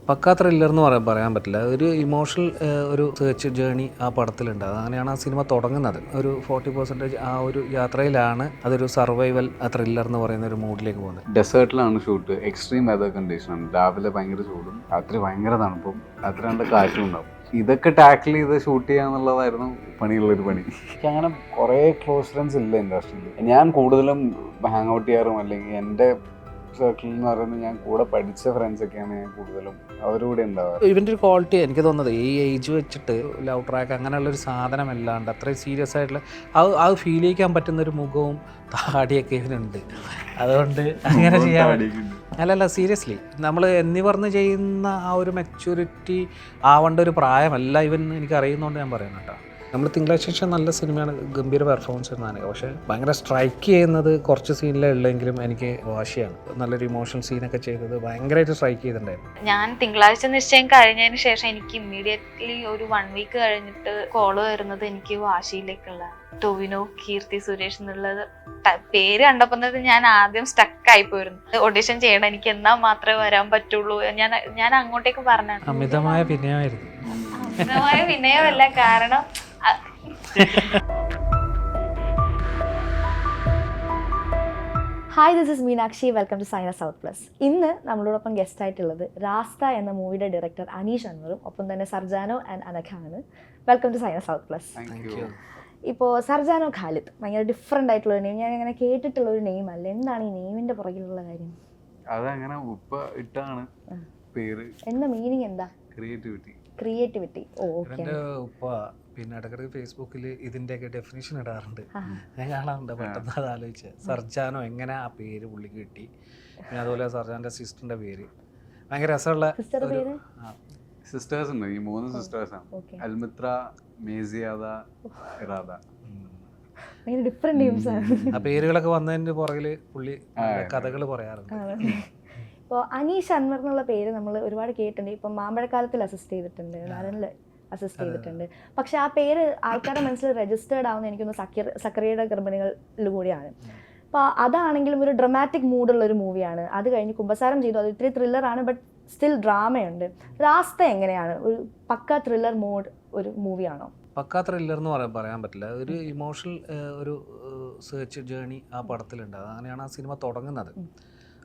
പക്കാ ത്രില്ലർ എന്ന് പറയാൻ പറ്റില്ല. ഒരു ഇമോഷണൽ ഒരു സെർച്ച് ജേണി ആ പടത്തിലുണ്ട്. അങ്ങനെയാണ് ആ സിനിമ തുടങ്ങുന്നത്. ഒരു 40% ആ ഒരു യാത്രയിലാണ് അതൊരു സർവൈവൽ ത്രില്ലർ എന്ന് പറയുന്ന ഒരു മൂഡിലേക്ക് പോകുന്നത്. ഡെസേർട്ടിലാണ് ഷൂട്ട്. എക്സ്ട്രീം വെതർ കണ്ടീഷനാണ്. രാവിലെ ഭയങ്കര ചൂടും രാത്രി ഭയങ്കര തണുപ്പും രാത്രി രണ്ട് കാറ്റും ഉണ്ടാവും. ഇതൊക്കെ ടാക്കിൾ ചെയ്ത് ഷൂട്ട് ചെയ്യാന്നുള്ളതായിരുന്നു പണിയുള്ളൊരു പണി. എനിക്ക് അങ്ങനെ കുറേ ക്ലോസ് ഫ്രണ്ട്സ് ഇല്ല ഇൻഡസ്ട്രിയിൽ. ഞാൻ കൂടുതലും ഹാങ് ഔട്ട് ചെയ്യാറും അല്ലെങ്കിൽ എൻ്റെ സർക്കിളിൽ എന്ന് പറയുന്നത് ഞാൻ കൂടെ പഠിച്ച ഫ്രണ്ട്സൊക്കെയാണ് ഞാൻ കൂടുതലും അവരുടെ ഉണ്ടാവുക. ഇവൻ്റെ ഒരു ക്വാളിറ്റി എനിക്ക് തോന്നുന്നത് ഈ ഏജ് വെച്ചിട്ട് ലവ് ട്രാക്ക് അങ്ങനെയുള്ളൊരു സാധനമല്ലാണ്ട് അത്രയും സീരിയസ് ആയിട്ടുള്ള അത് ഫീൽ ചെയ്യിക്കാൻ പറ്റുന്നൊരു മുഖവും താടിയൊക്കെ ഇവനുണ്ട്. അതുകൊണ്ട് അങ്ങനെ ചെയ്യാൻ അല്ലല്ല സീരിയസ്ലി നമ്മൾ പറഞ്ഞ് ചെയ്യുന്ന ആ ഒരു മെച്യൂരിറ്റി ആവേണ്ട ഒരു പ്രായമല്ല ഇവൻ എനിക്ക് അറിയുന്നതുകൊണ്ട് ഞാൻ പറയുന്നത് കേട്ടോ. നമ്മൾ തിങ്കളാഴ്ച ശേഷം നല്ല സിനിമയാണ്, ഗംഭീര പെർഫോമൻസ് ആയിരുന്നു. പക്ഷേ ഭയങ്കര സ്ട്രൈക്ക് ചെയ്യുന്നത് കുറച്ച് സീനിലേ ഉള്ളെങ്കിലും എനിക്ക് വാശിയാണ്. നല്ലൊരു ഇമോഷണൽ സീനൊക്കെ ചെയ്തത് ഭയങ്കരമായിട്ട് സ്ട്രൈക്ക് ചെയ്തിട്ടുണ്ടായിരുന്നു. ഞാൻ തിങ്കളാഴ്ച നിശ്ചയം കഴിഞ്ഞതിന് ശേഷം എനിക്ക് ഇമ്മീഡിയറ്റ്ലി ഒരു 1 വീക്ക് കഴിഞ്ഞിട്ട് കോള് വരുന്നത് എനിക്ക് വാശിയിലേക്കുള്ള ടൊവിനോ കീർത്തി സുരേഷ് എന്നുള്ളത് പേര് കണ്ടപ്പോൾ ഞാൻ ആദ്യം സ്റ്റക്ക് ആയി പോയിരുന്നു. ഓഡിഷൻ ചെയ്യണം, എനിക്ക് എന്നാ മാത്രമേ വരാൻ പറ്റുള്ളൂ. ഞാൻ അങ്ങോട്ടേക്ക് പറഞ്ഞു. അമിതമായ വിനയമായിരുന്നു. അമിതമായ വിനയമല്ല, കാരണം hi, this is Meenakshi. Welcome to Saina South Plus. ഇന്ന് നമ്മളോടൊപ്പം ഗസ്റ്റ് ആയിട്ടുള്ളത് റാസ്ത എന്ന മൂവിയുടെ ഡയറക്ടർ അനീഷ് അൻവറും ഒപ്പം തന്നെ സർജാനോ ആൻഡ് അനഘ ആണ്. Welcome to Saina South Plus. ഇപ്പോൾ സർജാനോ ഖാലിദ് ഭയങ്കര ഡിഫറെൻ്റ് ആയിട്ടുള്ള നെയിം, ഞാൻ അങ്ങനെ കേട്ടിട്ടുള്ള ഒരു നെയിം അല്ല. എന്താണ് ഈ നെയിമിൻ്റെ പുറകിലുള്ള കാര്യം? അതങ്ങനെ ഉപ്പ ഇട്ടാണ് പേര്. എന്താ മീനിങ്? എന്താ? ക്രിയേറ്റിവിറ്റി. ഓ, ഓക്കെ. എൻ്റെ ഉപ്പ പിന്നെ ഇടയ്ക്കിടയ്ക്ക് ഫേസ്ബുക്കിൽ ഇതിൻ്റെയൊക്കെ ഡെഫിനേഷൻ ഇടാറുണ്ട്. ഞാൻ കാണാറുണ്ട്. പെട്ടെന്ന് അത് ആലോചിച്ച് സർജാനോ എങ്ങനെ ആ പേര് പുള്ളിക്ക് കിട്ടി. പിന്നെ അതുപോലെ സർജാൻ്റെ സിസ്റ്ററിൻ്റെ പേര് ഭയങ്കര രസമുള്ള സിസ്റ്റേഴ്സ് ഉണ്ട്. ഈ 3 സിസ്റ്റേഴ്സാണ്. അൽമിത്ര, മേസിയാദ, ഇറാദ. ഡിഫറെന്റ് നെയിംസ് ആണ്. ആ പേരുകളൊക്കെ വന്നതിൻ്റെ പുറകിൽ പുള്ളി കഥകൾ പറയാറുണ്ട്. ഇപ്പോൾ അനീഷ് അൻവർ എന്നുള്ള പേര് നമ്മൾ ഒരുപാട് കേട്ടിട്ടുണ്ട്. ഇപ്പം മാമ്പഴക്കാലത്തിൽ അസിസ്റ്റ് ചെയ്തിട്ടുണ്ട്, നാരനിൽ അസിസ്റ്റ് ചെയ്തിട്ടുണ്ട്. പക്ഷെ ആ പേര് ആൾക്കാരുടെ മനസ്സിൽ രജിസ്റ്റേർഡ് ആവുന്ന എനിക്കൊന്ന് സക്കറിയുടെ കമ്പനികളിൽ കൂടിയാണ്. അപ്പോൾ അതാണെങ്കിലും ഒരു ഡ്രമാറ്റിക് മൂഡുള്ള ഒരു മൂവിയാണ്. അത് കഴിഞ്ഞ് കുമ്പസാരം ചെയ്തു, അത് ഇത്തിരി ത്രില്ലറാണ്, ബട്ട് സ്റ്റിൽ ഡ്രാമയുണ്ട്. റാസ്ത എങ്ങനെയാണ്? ഒരു പക്ക ത്രില്ലർ മോഡ് ഒരു മൂവിയാണോ? പക്കാ ത്രില്ലർ എന്ന് പറയാൻ പറ്റില്ല. ഒരു ഇമോഷണൽ ഒരു സെർച്ച് ജേണി ആ പടത്തിലുണ്ട്. അങ്ങനെയാണ് ആ സിനിമ തുടങ്ങുന്നത്.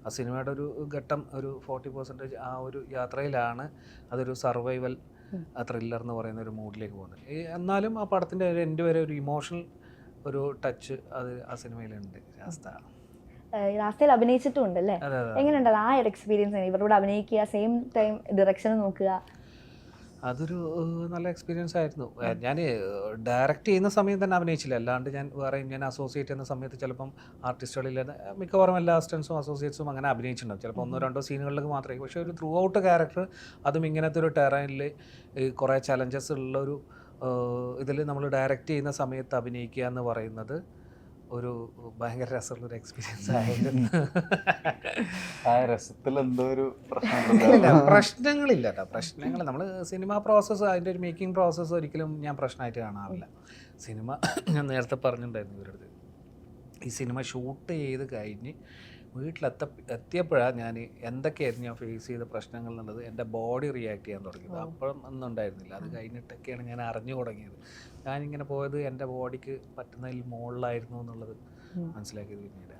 ആ സിനിമയുടെ ഒരു ഘട്ടം ഒരു 40% ആ ഒരു യാത്രയിലാണ് അതൊരു സർവൈവൽ ത്രില്ലർ എന്ന് പറയുന്ന ഒരു മൂഡിലേക്ക് പോകുന്നത്. എന്നാലും ആ പടത്തിൻ്റെ ഒരു എൻഡ് വരെ ഒരു ഇമോഷണൽ ഒരു ടച്ച് അത് ആ സിനിമയിലുണ്ട്. റാസ്തയിൽ അഭിനയിച്ചിട്ടുണ്ട് അല്ലേ? എങ്ങനെയുണ്ട് ആ ഒരു എക്സ്പീരിയൻസ്? ഇവരോട് അഭിനയിക്കുക, സെയിം ടൈം ഡയറക്ഷൻ നോക്കുക, അതൊരു നല്ല എക്സ്പീരിയൻസ് ആയിരുന്നു. ഞാൻ ഡയറക്റ്റ് ചെയ്യുന്ന സമയത്ത് തന്നെ അഭിനയിച്ചില്ല. അല്ലാണ്ട് ഞാൻ അസോസിയേറ്റ് ചെയ്യുന്ന സമയത്ത് ചിലപ്പം ആർട്ടിസ്റ്റുകളിൽ മിക്കവാറും എല്ലാ അസിസ്റ്റൻസും അസോസിയേറ്റ്സും അങ്ങനെ അഭിനയിച്ചിട്ടുണ്ടാവും. ചിലപ്പോൾ 1-2 സീനുകളിലേക്ക് മാത്രമേ. പക്ഷേ ഒരു ത്രൂ ഔട്ട് ക്യാരക്ടർ, അതും ഇങ്ങനത്തെ ഒരു ടെറൈനിൽ കുറേ ചലഞ്ചസ് ഉള്ളൊരു ഇതിൽ നമ്മൾ ഡയറക്റ്റ് ചെയ്യുന്ന സമയത്ത് അഭിനയിക്കുക എന്ന് പറയുന്നത് ഒരു ഭയങ്കര രസമുള്ളൊരു എക്സ്പീരിയൻസ് ആയിരുന്നു. ആ രസത്തിൽ എന്തോ ഒരു പ്രശ്നങ്ങളില്ല കേട്ടോ. പ്രശ്നങ്ങൾ നമ്മൾ സിനിമ പ്രോസസ്സ്, അതിൻ്റെ ഒരു മേക്കിംഗ് പ്രോസസ്സ് ഒരിക്കലും ഞാൻ പ്രശ്നമായിട്ട് കാണാറില്ല. സിനിമ ഞാൻ നേരത്തെ പറഞ്ഞിട്ടുണ്ടായിരുന്നു ഇവരുടെ ഈ സിനിമ ഷൂട്ട് ചെയ്ത് കഴിഞ്ഞ് എത്തിയപ്പോഴാണ് ഞാൻ എന്തൊക്കെയായിരുന്നു ഞാൻ ഫേസ് ചെയ്ത പ്രശ്നങ്ങൾ എന്നുള്ളത് എൻ്റെ ബോഡി റിയാക്ട് ചെയ്യാൻ തുടങ്ങിയത്. അപ്പോഴും ഒന്നും ഉണ്ടായിരുന്നില്ല. അത് കഴിഞ്ഞിട്ടൊക്കെയാണ് ഞാൻ അറിഞ്ഞു തുടങ്ങിയത്. ഞാനിങ്ങനെ പോയത് എൻ്റെ ബോഡിക്ക് പറ്റുന്നതിൽ മുകളിലായിരുന്നു എന്നുള്ളത് മനസ്സിലാക്കിയത് പിന്നീട്.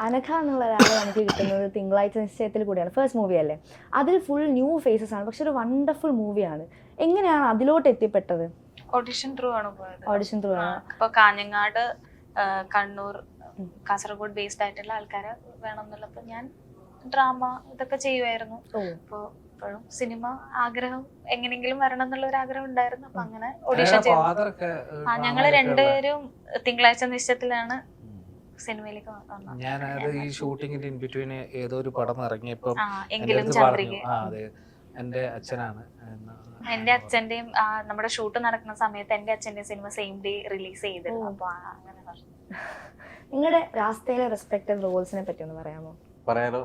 അനഘ എന്നുള്ള ഒരാളെ നമുക്ക് കിട്ടുന്നത് തിങ്കളാഴ്ച നിശ്ചയത്തിൽ കൂടിയാണ്. ഫസ്റ്റ് മൂവി അല്ലേ? അതിൽ ഫുൾ ന്യൂ ഫേസസ് ആണ്, പക്ഷെ ഒരു വണ്ടർഫുൾ മൂവിയാണ്. എങ്ങനെയാണ് അതിലോട്ട് എത്തിപ്പെട്ടത്? ഓഡിഷൻ ത്രൂ ആണ് പോയത്. ഓഡിഷൻ ത്രൂ ആണ്. ഇപ്പോൾ കാഞ്ഞങ്ങാട്, കണ്ണൂർ, കാസർഗോഡ് ബേസ്ഡ് ആയിട്ടുള്ള ആൾക്കാരെ വേണം എന്നുള്ളപ്പോൾ ഞാൻ ഡ്രാമ ഇതൊക്കെ ചെയ്യുമായിരുന്നു. അപ്പോൾ ഇപ്പോഴും സിനിമ ആഗ്രഹം എങ്ങനെയെങ്കിലും വരണം എന്നുള്ള ഒരു ആഗ്രഹം ഉണ്ടായിരുന്നു. അപ്പൊ അങ്ങനെ ഓഡിഷൻ ചെയ്തു. ഞങ്ങള് രണ്ടുപേരും തിങ്കളാഴ്ച നിശ്ചയത്തിലാണ് സിനിമയിലേക്ക് വന്നത്. ഞാനത് ഈ ഷൂട്ടിങ്ങിന്റെ ഇൻ ബിറ്റ്വീൻ ഏതോ ഒരു പടം ഇറങ്ങിയപ്പോൾ എന്റെ അച്ഛനാണ്, എന്റെ അച്ഛന്റെയും നമ്മുടെ ഷൂട്ട് നടക്കുന്ന സമയത്ത് എന്റെ അച്ഛന്റെ സിനിമ സെയിം ഡേ റിലീസ് ചെയ്തിരുന്നു. അപ്പൊ അങ്ങനെ പറഞ്ഞു. നിങ്ങളുടെ റാസ്തയിലെ റെസ്പെക്റ്റഡ് റോൾസിനെ പറ്റി ഒന്ന് പറയാമോ? പറയാലോ.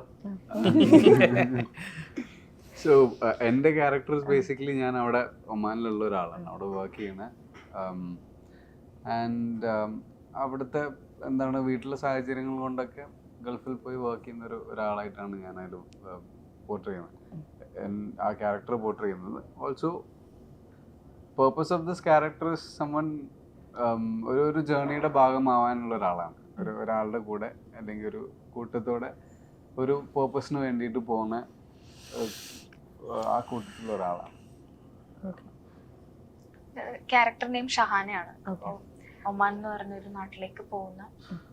സോ എൻ്റെ ക്യാരക്ടേഴ്സ് ബേസിക്കലി ഞാൻ അവിടെ ഒമാനിലുള്ള ഒരാളാണ്, അവിടെ വർക്ക് ചെയ്യുന്നത്. ആൻഡ് അവിടുത്തെ എന്താണ് വീട്ടിലെ സാഹചര്യങ്ങൾ കൊണ്ടൊക്കെ ഗൾഫിൽ പോയി വർക്ക് ചെയ്യുന്ന ഒരാളായിട്ടാണ് ഞാനതിൽ പോർട്രേ ചെയ്യുന്നത്. ആ ക്യാരക്ടർ പോർട്രേ ചെയ്യുന്നത്. Also purpose of this character is summon ഒരു ജേർണിയുടെ ഭാഗമാവാനുള്ള ഒരാളാണ്. ഒരാളുടെ കൂടെ അല്ലെങ്കിൽ ഒരു കൂട്ടത്തോടെ ഒരു പേർപ്പസിന് വേണ്ടിയിട്ട് പോകുന്ന ആ കൂട്ടത്തിലുള്ള ഒരാളാണ്. ക്യാരക്ടർ നെയിം ഷഹാനയാണ്. അപ്പോൾ ഒമാൻ എന്ന് പറഞ്ഞ ഒരു നാട്ടിലേക്ക് പോകുന്ന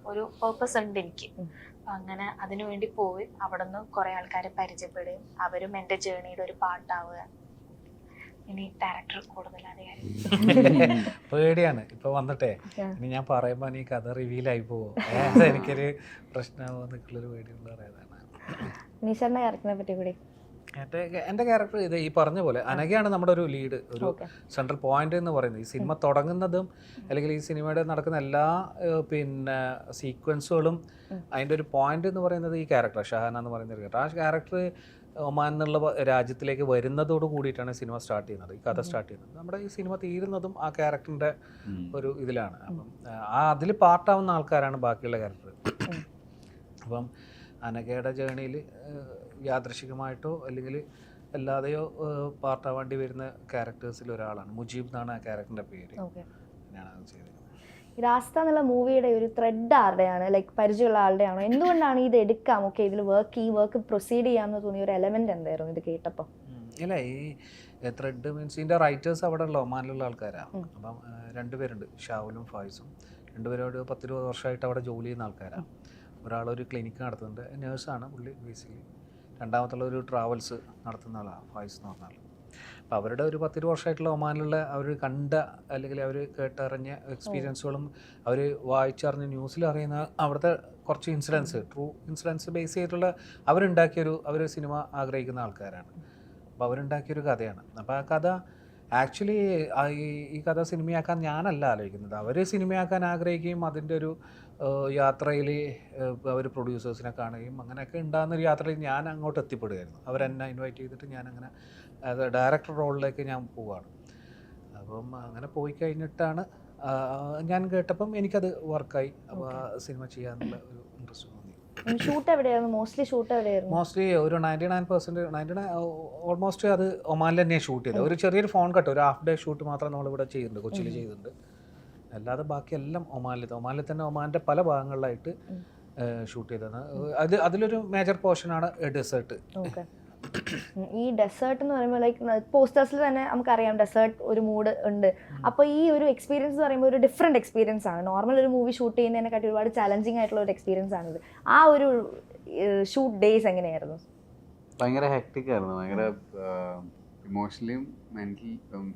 ഒരു പേർപ്പസ് ഉണ്ട് എനിക്ക്. അപ്പൊ അങ്ങനെ അതിനു വേണ്ടി പോയി അവിടെ നിന്ന് കുറെ ആൾക്കാരെ പരിചയപ്പെടുകയും അവരും എൻ്റെ ജേർണിയുടെ ഒരു പാർട്ടാവുക. ഇനി ഡയറക്ടർ കൂടുതൽ അറിയാൻ പേടിയാണ് ഇപ്പൊ വന്നിട്ടേ. ഇനി ഞാൻ പറയുമ്പോ നീ കഥ റിവീലായി പോവോ, എനിക്കൊരു പ്രശ്നമാവോ എന്നൊക്കെയുള്ളൊരു പേടിയുള്ള അറിയാതാണ്. നിഷാന്റെ ക്യാരക്ടറിനെ പറ്റി കൂടി. എൻ്റെ ക്യാരക്ടർ ഇത് ഈ പറഞ്ഞ പോലെ അനഘയാണ് നമ്മുടെ ഒരു ലീഡ്, ഒരു സെൻട്രൽ പോയിന്റ് എന്ന് പറയുന്നത്. ഈ സിനിമ തുടങ്ങുന്നതും അല്ലെങ്കിൽ ഈ സിനിമയുടെ നടക്കുന്ന എല്ലാ പിന്നെ സീക്വൻസുകളും അതിൻ്റെ ഒരു പോയിന്റ് എന്ന് പറയുന്നത് ഈ ക്യാരക്ടർ ഷഹാന എന്ന് പറയുന്ന ഒരു ക്യാരക്ടർ. ആ ക്യാരക്ടർ ഒമാൻ എന്നുള്ള രാജ്യത്തിലേക്ക് വരുന്നതോട് കൂടിയിട്ടാണ് സിനിമ സ്റ്റാർട്ട് ചെയ്യുന്നത്, ഈ കഥ സ്റ്റാർട്ട് ചെയ്യുന്നത്. നമ്മുടെ ഈ സിനിമ തീരുന്നതും ആ ക്യാരക്ടറിൻ്റെ ഒരു ഇതിലാണ്. അപ്പം അതിൽ പാർട്ടാവുന്ന ആൾക്കാരാണ് ബാക്കിയുള്ള ക്യാരക്ടർ. അപ്പം അനഘയുടെ ജേണിയിൽ യാദൃശികമായിട്ടോ അല്ലെങ്കിൽ അല്ലാതെയോ പാർട്ടാവേണ്ടി വരുന്ന ക്യാരക്ടേഴ്സിൽ ഒരാളാണ്. മുജീബ് എന്നാണ് ആ ക്യാരക്ടറിൻ്റെ പേര്. ഞാനാണ് അത് ചെയ്തത്. രാസ്ത എന്നുള്ള മൂവിയുടെ ഒരു ത്രെഡ് ആരുടെയാണ്, ലൈക്ക് പരിചയമുള്ള ആളുടെയാണോ? എന്തുകൊണ്ടാണ് ഇത് എടുക്കാം, ഓക്കെ ഇതിൽ വർക്ക് പ്രൊസീഡ് ചെയ്യാമെന്ന് തോന്നിയ ഒരു എലമെന്റ് എന്തായിരുന്നു ഇത് കേട്ടപ്പോൾ? ഇല്ല, ഈ ത്രെഡ് മീൻസ് ഇതിൻ്റെ റൈറ്റേഴ്സ് അവിടെ ഉള്ള ഒമാനിലുള്ള ആൾക്കാരാണ്. അപ്പം രണ്ടുപേരുണ്ട്, ഷാവുലും ഫായിസും. രണ്ടുപേരോട് 10-20 വർഷമായിട്ട് അവിടെ ജോലി ചെയ്യുന്ന ആൾക്കാരാണ്. ഒരാളൊരു ക്ലിനിക്ക് നടത്തുന്നുണ്ട്, നേഴ്സാണ് പുള്ളി ബേസിക്കലി. രണ്ടാമത്തുള്ള ഒരു ട്രാവൽസ് നടത്തുന്ന ആളാണ് ഫായിസ് എന്ന് പറഞ്ഞാൽ. അപ്പോൾ അവരുടെ ഒരു 10-20 വർഷമായിട്ടുള്ള ഒമാനിലുള്ള അവർ കണ്ട അല്ലെങ്കിൽ അവർ കേട്ടറിഞ്ഞ എക്സ്പീരിയൻസുകളും അവർ വായിച്ചറിഞ്ഞ ന്യൂസിൽ അറിയുന്ന അവിടുത്തെ കുറച്ച് ഇൻസിഡൻസ്, ട്രൂ ഇൻസിഡൻസ് ബേസ് ചെയ്തിട്ടുള്ള അവർ സിനിമ ആഗ്രഹിക്കുന്ന ആൾക്കാരാണ്. അപ്പോൾ അവരുണ്ടാക്കിയൊരു കഥയാണ്. അപ്പോൾ ആ കഥ ആക്ച്വലി ഈ കഥ സിനിമയാക്കാൻ ഞാനല്ല ആലോചിക്കുന്നത്. അവർ സിനിമയാക്കാൻ ആഗ്രഹിക്കുകയും അതിൻ്റെ ഒരു യാത്രയിൽ അവർ പ്രൊഡ്യൂസേഴ്സിനെ കാണുകയും അങ്ങനെയൊക്കെ ഉണ്ടാകുന്നൊരു യാത്രയിൽ ഞാൻ അങ്ങോട്ട് എത്തിപ്പെടുകയായിരുന്നു. അവരെന്നെ ഇൻവൈറ്റ് ചെയ്തിട്ട് ഞാനങ്ങനെ ഡയറക്ടർ റോളിലേക്ക് ഞാൻ പോവുകയാണ്. അപ്പം അങ്ങനെ പോയി കഴിഞ്ഞിട്ടാണ് ഞാൻ കേട്ടപ്പം എനിക്കത് വർക്കായി. അപ്പോൾ ആ സിനിമ ചെയ്യാനുള്ള ഒരു ഇൻട്രസ്റ്റ് തോന്നി. ഷൂട്ട് എവിടെയായിരുന്നു മോസ്റ്റ്ലി ഒരു 99% ഓൾമോസ്റ്റ് അത് ഒമാനിൽ തന്നെയാണ് ഷൂട്ട് ചെയ്തത്. ഒരു ചെറിയൊരു ഫോൺ കട്ട്, ഒരു ഹാഫ് ഡേ ഷൂട്ട് മാത്രം നമ്മളിവിടെ ചെയ്യുന്നുണ്ട്, കൊച്ചിയിൽ ചെയ്യുന്നുണ്ട്. അല്ലാതെ ബാക്കിയെല്ലാം ഒമാനിൽ തന്നെ ഒമാൻ്റെ പല ഭാഗങ്ങളിലായിട്ട് ഷൂട്ട് ചെയ്തതാണ്. അതിലൊരു മേജർ പോർഷനാണ് ഡെസേർട്ട്. ഈ ഡെസേർട്ട് എന്ന് പറയുമ്പോൾ ലൈക്ക് പോസ്റ്റേഴ്സിൽ തന്നെ നമുക്കറിയാം ഡെസേർട്ട് ഒരു മൂഡ് ഉണ്ട്. അപ്പോൾ ഈ ഒരു എക്സ്പീരിയൻസ് എന്ന് പറയുമ്പോൾ ഒരു ഡിഫറെൻറ്റ് എക്സ്പീരിയൻസ് ആണ്. നോർമൽ ഒരു മൂവി ഷൂട്ട് ചെയ്യുന്നതിനെക്കാട്ടി ഒരുപാട് ചലഞ്ചിങ് ആയിട്ടുള്ള ഒരു എക്സ്പീരിയൻസ് ആണിത്. ആ ഒരു ഷൂട്ട് ഡേയ്സ് എങ്ങനെയായിരുന്നു? ഭയങ്കര ഹെക്ടിക് ആയിരുന്നു. ഭയങ്കര ഇമോഷണലിയും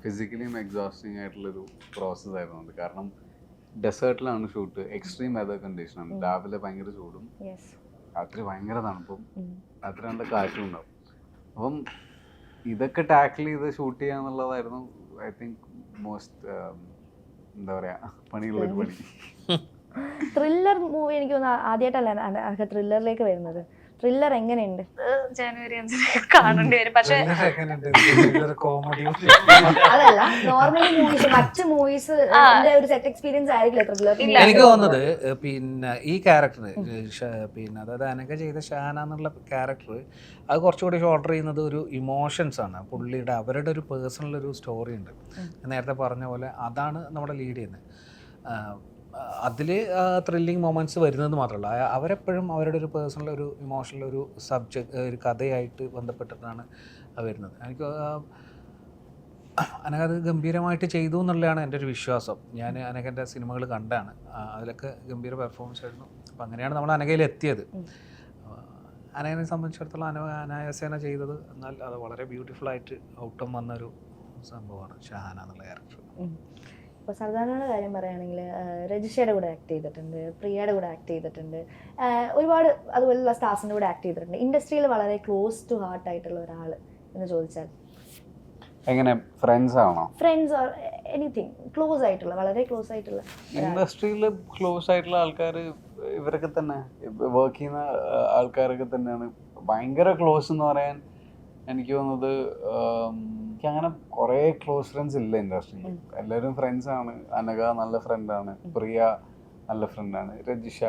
ഫിസിക്കലിയും എക്സോസ്റ്റിംഗ് ആയിട്ടുള്ളൊരു പ്രോസസ്സ് ആയിരുന്നു അത്. കാരണം ഡെസേർട്ടിലാണ് ഷൂട്ട്, എക്സ്ട്രീം വെതർ കണ്ടീഷനാണ്. രാവിലെ ഭയങ്കര ചൂടും രാത്രി ഭയങ്കര തണുപ്പും രാത്രി നല്ല കാറ്റും ഉണ്ടാവും. അപ്പം ഇതൊക്കെ ടാക്കിൾ ചെയ്ത് ഷൂട്ട് ചെയ്യാന്നുള്ളതായിരുന്നു ഐ തിങ്ക് മോസ്റ്റ് എന്താ പറയുക പണിയുള്ളൊരു പണി. ത്രില്ലർ മൂവി എനിക്ക് തോന്നുന്നു ആദ്യമായിട്ടല്ല ത്രില്ലറിലേക്ക് വരുന്നത്. ത്രില്ലർ എങ്ങനെയുണ്ട്? ജനുവരി 5 കാണേണ്ടി വരും. പക്ഷേ അതല്ല, നോർമലി മൂവീസ് മറ്റ് മൂവീസ് ഒരു സെറ്റ് എക്സ്പീരിയൻസ് ആയിരിക്കില്ല ത്രില്ലർ. എനിക്ക് തോന്നുന്നത് പിന്നെ ഈ ക്യാരക്ടർ പിന്നെ അതായത് അനഘ ചെയ്ത ഷാന എന്നുള്ള ക്യാരക്ടർ അത് കുറച്ചുകൂടി ഷോൾഡർ ചെയ്യുന്നത് ഒരു ഇമോഷൻസ് ആണ്. പുള്ളിയുടെ അവരുടെ ഒരു പേഴ്സണൽ ഒരു സ്റ്റോറി ഉണ്ട്. നേരത്തെ പറഞ്ഞ പോലെ അതാണ് നമ്മുടെ ലീഡ് ചെയ്യുന്നത്. അതിൽ ത്രില്ലിങ് മൊമെൻറ്റ്സ് വരുന്നത് മാത്രമല്ല, അവരെപ്പോഴും അവരുടെ ഒരു പേഴ്സണൽ ഒരു ഇമോഷണൽ ഒരു സബ്ജക്റ്റ് ഒരു കഥയായിട്ട് ബന്ധപ്പെട്ടിട്ടാണ് വരുന്നത്. എനിക്ക് അനഘ അത് ഗംഭീരമായിട്ട് ചെയ്തു എന്നുള്ളതാണ് എൻ്റെ ഒരു വിശ്വാസം. ഞാൻ അനഘൻ്റെ സിനിമകൾ കണ്ടാണ്, അതിലൊക്കെ ഗംഭീര പെർഫോമൻസ് ആയിരുന്നു. അപ്പം അങ്ങനെയാണ് നമ്മൾ അനഘയിൽ എത്തിയത്. അനഘനെ സംബന്ധിച്ചിടത്തോളം അനായാസേന ചെയ്തത്, എന്നാൽ അത് വളരെ ബ്യൂട്ടിഫുള്ളായിട്ട് ഔട്ട്കം വന്നൊരു സംഭവമാണ് ഷഹാന എന്നുള്ള ക്യാരക്ടർ. ഇപ്പോൾ സർദാനയുടെ കാര്യം പറയുകയാണെങ്കിൽ രജിഷയുടെ കൂടെ ആക്ട് ചെയ്തിട്ടുണ്ട്, പ്രിയയുടെ കൂടെ ആക്ട് ചെയ്തിട്ടുണ്ട്, ഒരുപാട് അതുപോലുള്ള സ്റ്റാർസിൻ്റെ കൂടെ ആക്ട് ചെയ്തിട്ടുണ്ട്. ഇൻഡസ്ട്രിയിൽ വളരെ ക്ലോസ് ടു ഹാർട്ട് ആയിട്ടുള്ള ഒരാൾ എന്ന് ചോദിച്ചാൽ എങ്ങനെ? ഫ്രണ്ട്സ് ആണോ? ഫ്രണ്ട്സ് ഓർ എനിത്തിങ് ക്ലോസ് ആയിട്ടുള്ള, വളരെ ക്ലോസ് ആയിട്ടുള്ള. ഇൻഡസ്ട്രിയിൽ ക്ലോസ് ആയിട്ടുള്ള ആൾക്കാർ ഇവരൊക്കെ തന്നെ, വർക്ക് ചെയ്യുന്ന ആൾക്കാരൊക്കെ തന്നെയാണ്. ഭയങ്കര ക്ലോസ് എന്ന് പറയാൻ എനിക്ക് തോന്നുന്നത് എനിക്ക് അങ്ങനെ കുറേ ക്ലോസ് ഫ്രണ്ട്സ് ഇല്ല ഇൻഡസ്ട്രിയിൽ. എല്ലാവരും ഫ്രണ്ട്സ് ആണ്. അനഘ നല്ല ഫ്രണ്ടാണ്, പ്രിയ നല്ല ഫ്രണ്ടാണ്, രജിഷ,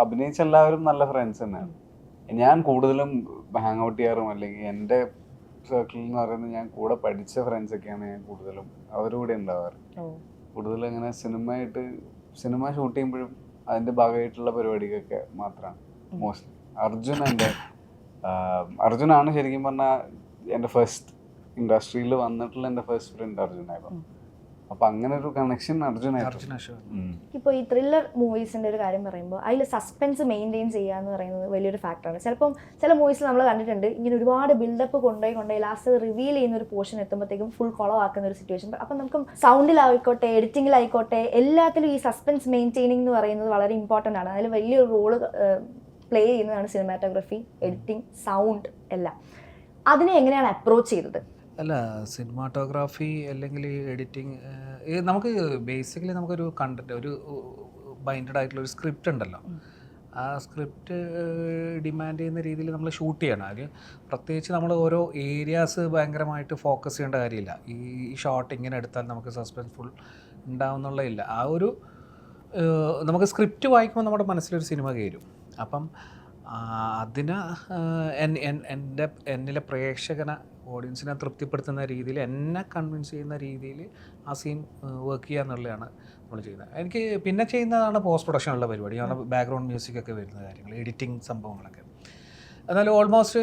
അഭിനയിച്ച എല്ലാവരും നല്ല ഫ്രണ്ട്സ് തന്നെയാണ്. ഞാൻ കൂടുതലും ഹാങ് ഔട്ട് ചെയ്യാറും അല്ലെങ്കിൽ എൻ്റെ സർക്കിളിൽ എന്ന് പറയുന്നത് ഞാൻ കൂടെ പഠിച്ച ഫ്രണ്ട്സൊക്കെയാണ് ഞാൻ കൂടുതലും അവരുടെ ഉണ്ടാവാറ്. കൂടുതലും അങ്ങനെ സിനിമ ഷൂട്ട് ചെയ്യുമ്പോഴും അതിൻ്റെ ഭാഗമായിട്ടുള്ള പരിപാടിക്കൊക്കെ മാത്രമാണ് മോസ്റ്റ്ലി. അർജുനാണ് ശരിക്കും പറഞ്ഞാൽ എൻ്റെ ഫസ്റ്റ് ഇൻഡസ്ട്രിയിൽ വന്നിട്ടുള്ള എൻ്റെ ഫസ്റ്റ് ഫ്രണ്ട് അർജുനായിരുന്നു. അപ്പൊ അങ്ങനെ ഒരു കണക്ഷൻ അർജുനായിരുന്നു. ഇപ്പോൾ ഈ ത്രില്ലർ മൂവീസിന്റെ ഒരു കാര്യം പറയുമ്പോൾ അതിൽ സസ്പെൻസ് മെയിൻറ്റെയിൻ ചെയ്യുക എന്ന് പറയുന്നത് വലിയൊരു ഫാക്ടറാണ്. ചിലപ്പം ചില മൂവീസിൽ നമ്മൾ കണ്ടിട്ടുണ്ട് ഇങ്ങനെ ഒരുപാട് ബിൽഡപ്പ് കൊണ്ടുപോയി ലാസ്റ്റ് റിവീൽ ചെയ്യുന്ന ഒരു പോർഷൻ എത്തുമ്പോഴത്തേക്കും ഫുൾ കുളമാക്കുന്ന ഒരു സിറ്റുവേഷൻ. അപ്പം നമുക്ക് സൗണ്ടിലായിക്കോട്ടെ എഡിറ്റിങ്ങിലായിക്കോട്ടെ എല്ലാത്തിലും ഈ സസ്പെൻസ് മെയിൻറ്റെയിനിങ് എന്ന് പറയുന്നത് വളരെ ഇമ്പോർട്ടൻ്റ് ആണ്. അതിൽ വലിയൊരു റോള് പ്ലേ ചെയ്യുന്നതാണ് സിനിമാറ്റോഗ്രഫി, എഡിറ്റിംഗ്, സൗണ്ട് എല്ലാം. അതിനെ എങ്ങനെയാണ് അപ്രോച്ച് ചെയ്തത്? അല്ല, സിനിമാറ്റോഗ്രാഫി അല്ലെങ്കിൽ എഡിറ്റിംഗ് നമുക്ക് ബേസിക്കലി നമുക്കൊരു കണ്ടന്റ്, ഒരു ബൈൻഡഡ് ആയിട്ടുള്ള ഒരു സ്ക്രിപ്റ്റ് ഉണ്ടല്ലോ. ആ സ്ക്രിപ്റ്റ് ഡിമാൻഡ് ചെയ്യുന്ന രീതിയിൽ നമ്മൾ ഷൂട്ട് ചെയ്യണം. അതിൽ പ്രത്യേകിച്ച് നമ്മൾ ഓരോ ഏരിയാസ് ഭയങ്കരമായിട്ട് ഫോക്കസ് ചെയ്യേണ്ട കാര്യമില്ല. ഈ ഷോട്ട് ഇങ്ങനെ എടുത്താൽ നമുക്ക് സസ്പെൻസ്ഫുൾ ഉണ്ടാവുന്നുള്ളതില്ല. ആ ഒരു നമുക്ക് സ്ക്രിപ്റ്റ് വായിക്കുമ്പോൾ നമ്മുടെ മനസ്സിലൊരു സിനിമ കയറും. അപ്പം അതിന് എന്നിലെ പ്രേക്ഷകനെ, ഓഡിയൻസിനെ തൃപ്തിപ്പെടുത്തുന്ന രീതിയിൽ, എന്നെ കൺവിൻസ് ചെയ്യുന്ന രീതിയിൽ ആ സീൻ വർക്ക് ചെയ്യുക എന്നുള്ളതാണ് നമ്മൾ ചെയ്യുന്നത്. എനിക്ക് പിന്നെ ചെയ്യുന്നതാണ് പോസ്റ്റ് പ്രൊഡക്ഷനുള്ള പരിപാടി, കാരണം ബാക്ക്ഗ്രൗണ്ട് മ്യൂസിക്കൊക്കെ വരുന്ന കാര്യങ്ങൾ, എഡിറ്റിംഗ് സംഭവങ്ങളൊക്കെ. എന്നാലും ഓൾമോസ്റ്റ്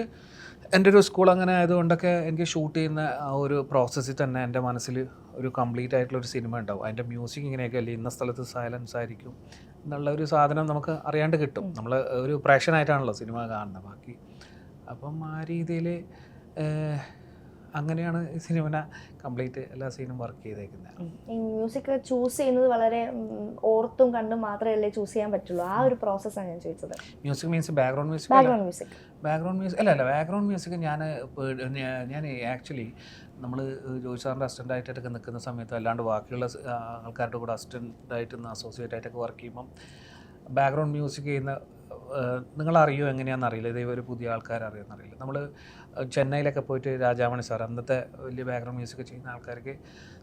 എൻ്റെ ഒരു സ്കൂൾ അങ്ങനെ ആയതുകൊണ്ടൊക്കെ എനിക്ക് ഷൂട്ട് ചെയ്യുന്ന ആ ഒരു പ്രോസസ്സിൽ തന്നെ എൻ്റെ മനസ്സിൽ ഒരു കംപ്ലീറ്റ് ആയിട്ടുള്ളൊരു സിനിമ ഉണ്ടാവും. അതിൻ്റെ മ്യൂസിക് ഇങ്ങനെയൊക്കെ അല്ലേ, ഇന്ന സ്ഥലത്ത് സൈലൻസ് ആയിരിക്കും എന്നുള്ള ഒരു സാധനം നമുക്ക് അറിയാണ്ട് കിട്ടും. നമ്മൾ ഒരു പ്രേക്ഷകനായിട്ടാണല്ലോ സിനിമ കാണുന്നത് ബാക്കി. അപ്പം ആ രീതിയിൽ അങ്ങനെയാണ് ഈ സിനിമ കംപ്ലീറ്റ് എല്ലാ സീനും വർക്ക് ചെയ്തേക്കുന്നത്. ഈ മ്യൂസിക് ചൂസ് ചെയ്യുന്നത് വളരെ ഓർത്തും കണ്ടും മാത്രമല്ലേ ചൂസ് ചെയ്യാൻ പറ്റുള്ളൂ. ആ ഒരു പ്രോസസ്സാണ് ഞാൻ ചോദിച്ചത്. മ്യൂസിക് മീൻസ് ബാക്ക്ഗ്രൗണ്ട് മ്യൂസിക് അല്ല, ബാക്ക്ഗ്രൗണ്ട് മ്യൂസിക് ഞാൻ ആക്ച്വലി നമ്മൾ ജോയി സാറിൻ്റെ അസിസ്റ്റൻ്റായിട്ടൊക്കെ നിൽക്കുന്ന സമയത്ത് അല്ലാണ്ട് ബാക്കിയുള്ള ആൾക്കാരുടെ കൂടെ അസിസ്റ്റൻ്റായിട്ട് അസോസിയേറ്റ് ആയിട്ടൊക്കെ വർക്ക് ചെയ്യുമ്പം ബാക്ക്ഗ്രൗണ്ട് മ്യൂസിക് ചെയ്യുന്ന നിങ്ങളറിയോ എങ്ങനെയാണെന്ന് അറിയില്ല, ഇതേ ഒരു പുതിയ ആൾക്കാരറിയുമെന്ന് അറിയില്ല. നമ്മൾ ചെന്നൈയിലൊക്കെ പോയിട്ട് രാജാമണി സാർ, അന്നത്തെ വലിയ ബാക്ക്ഗ്രൗണ്ട് മ്യൂസിക് ചെയ്യുന്ന ആൾക്കാർക്ക്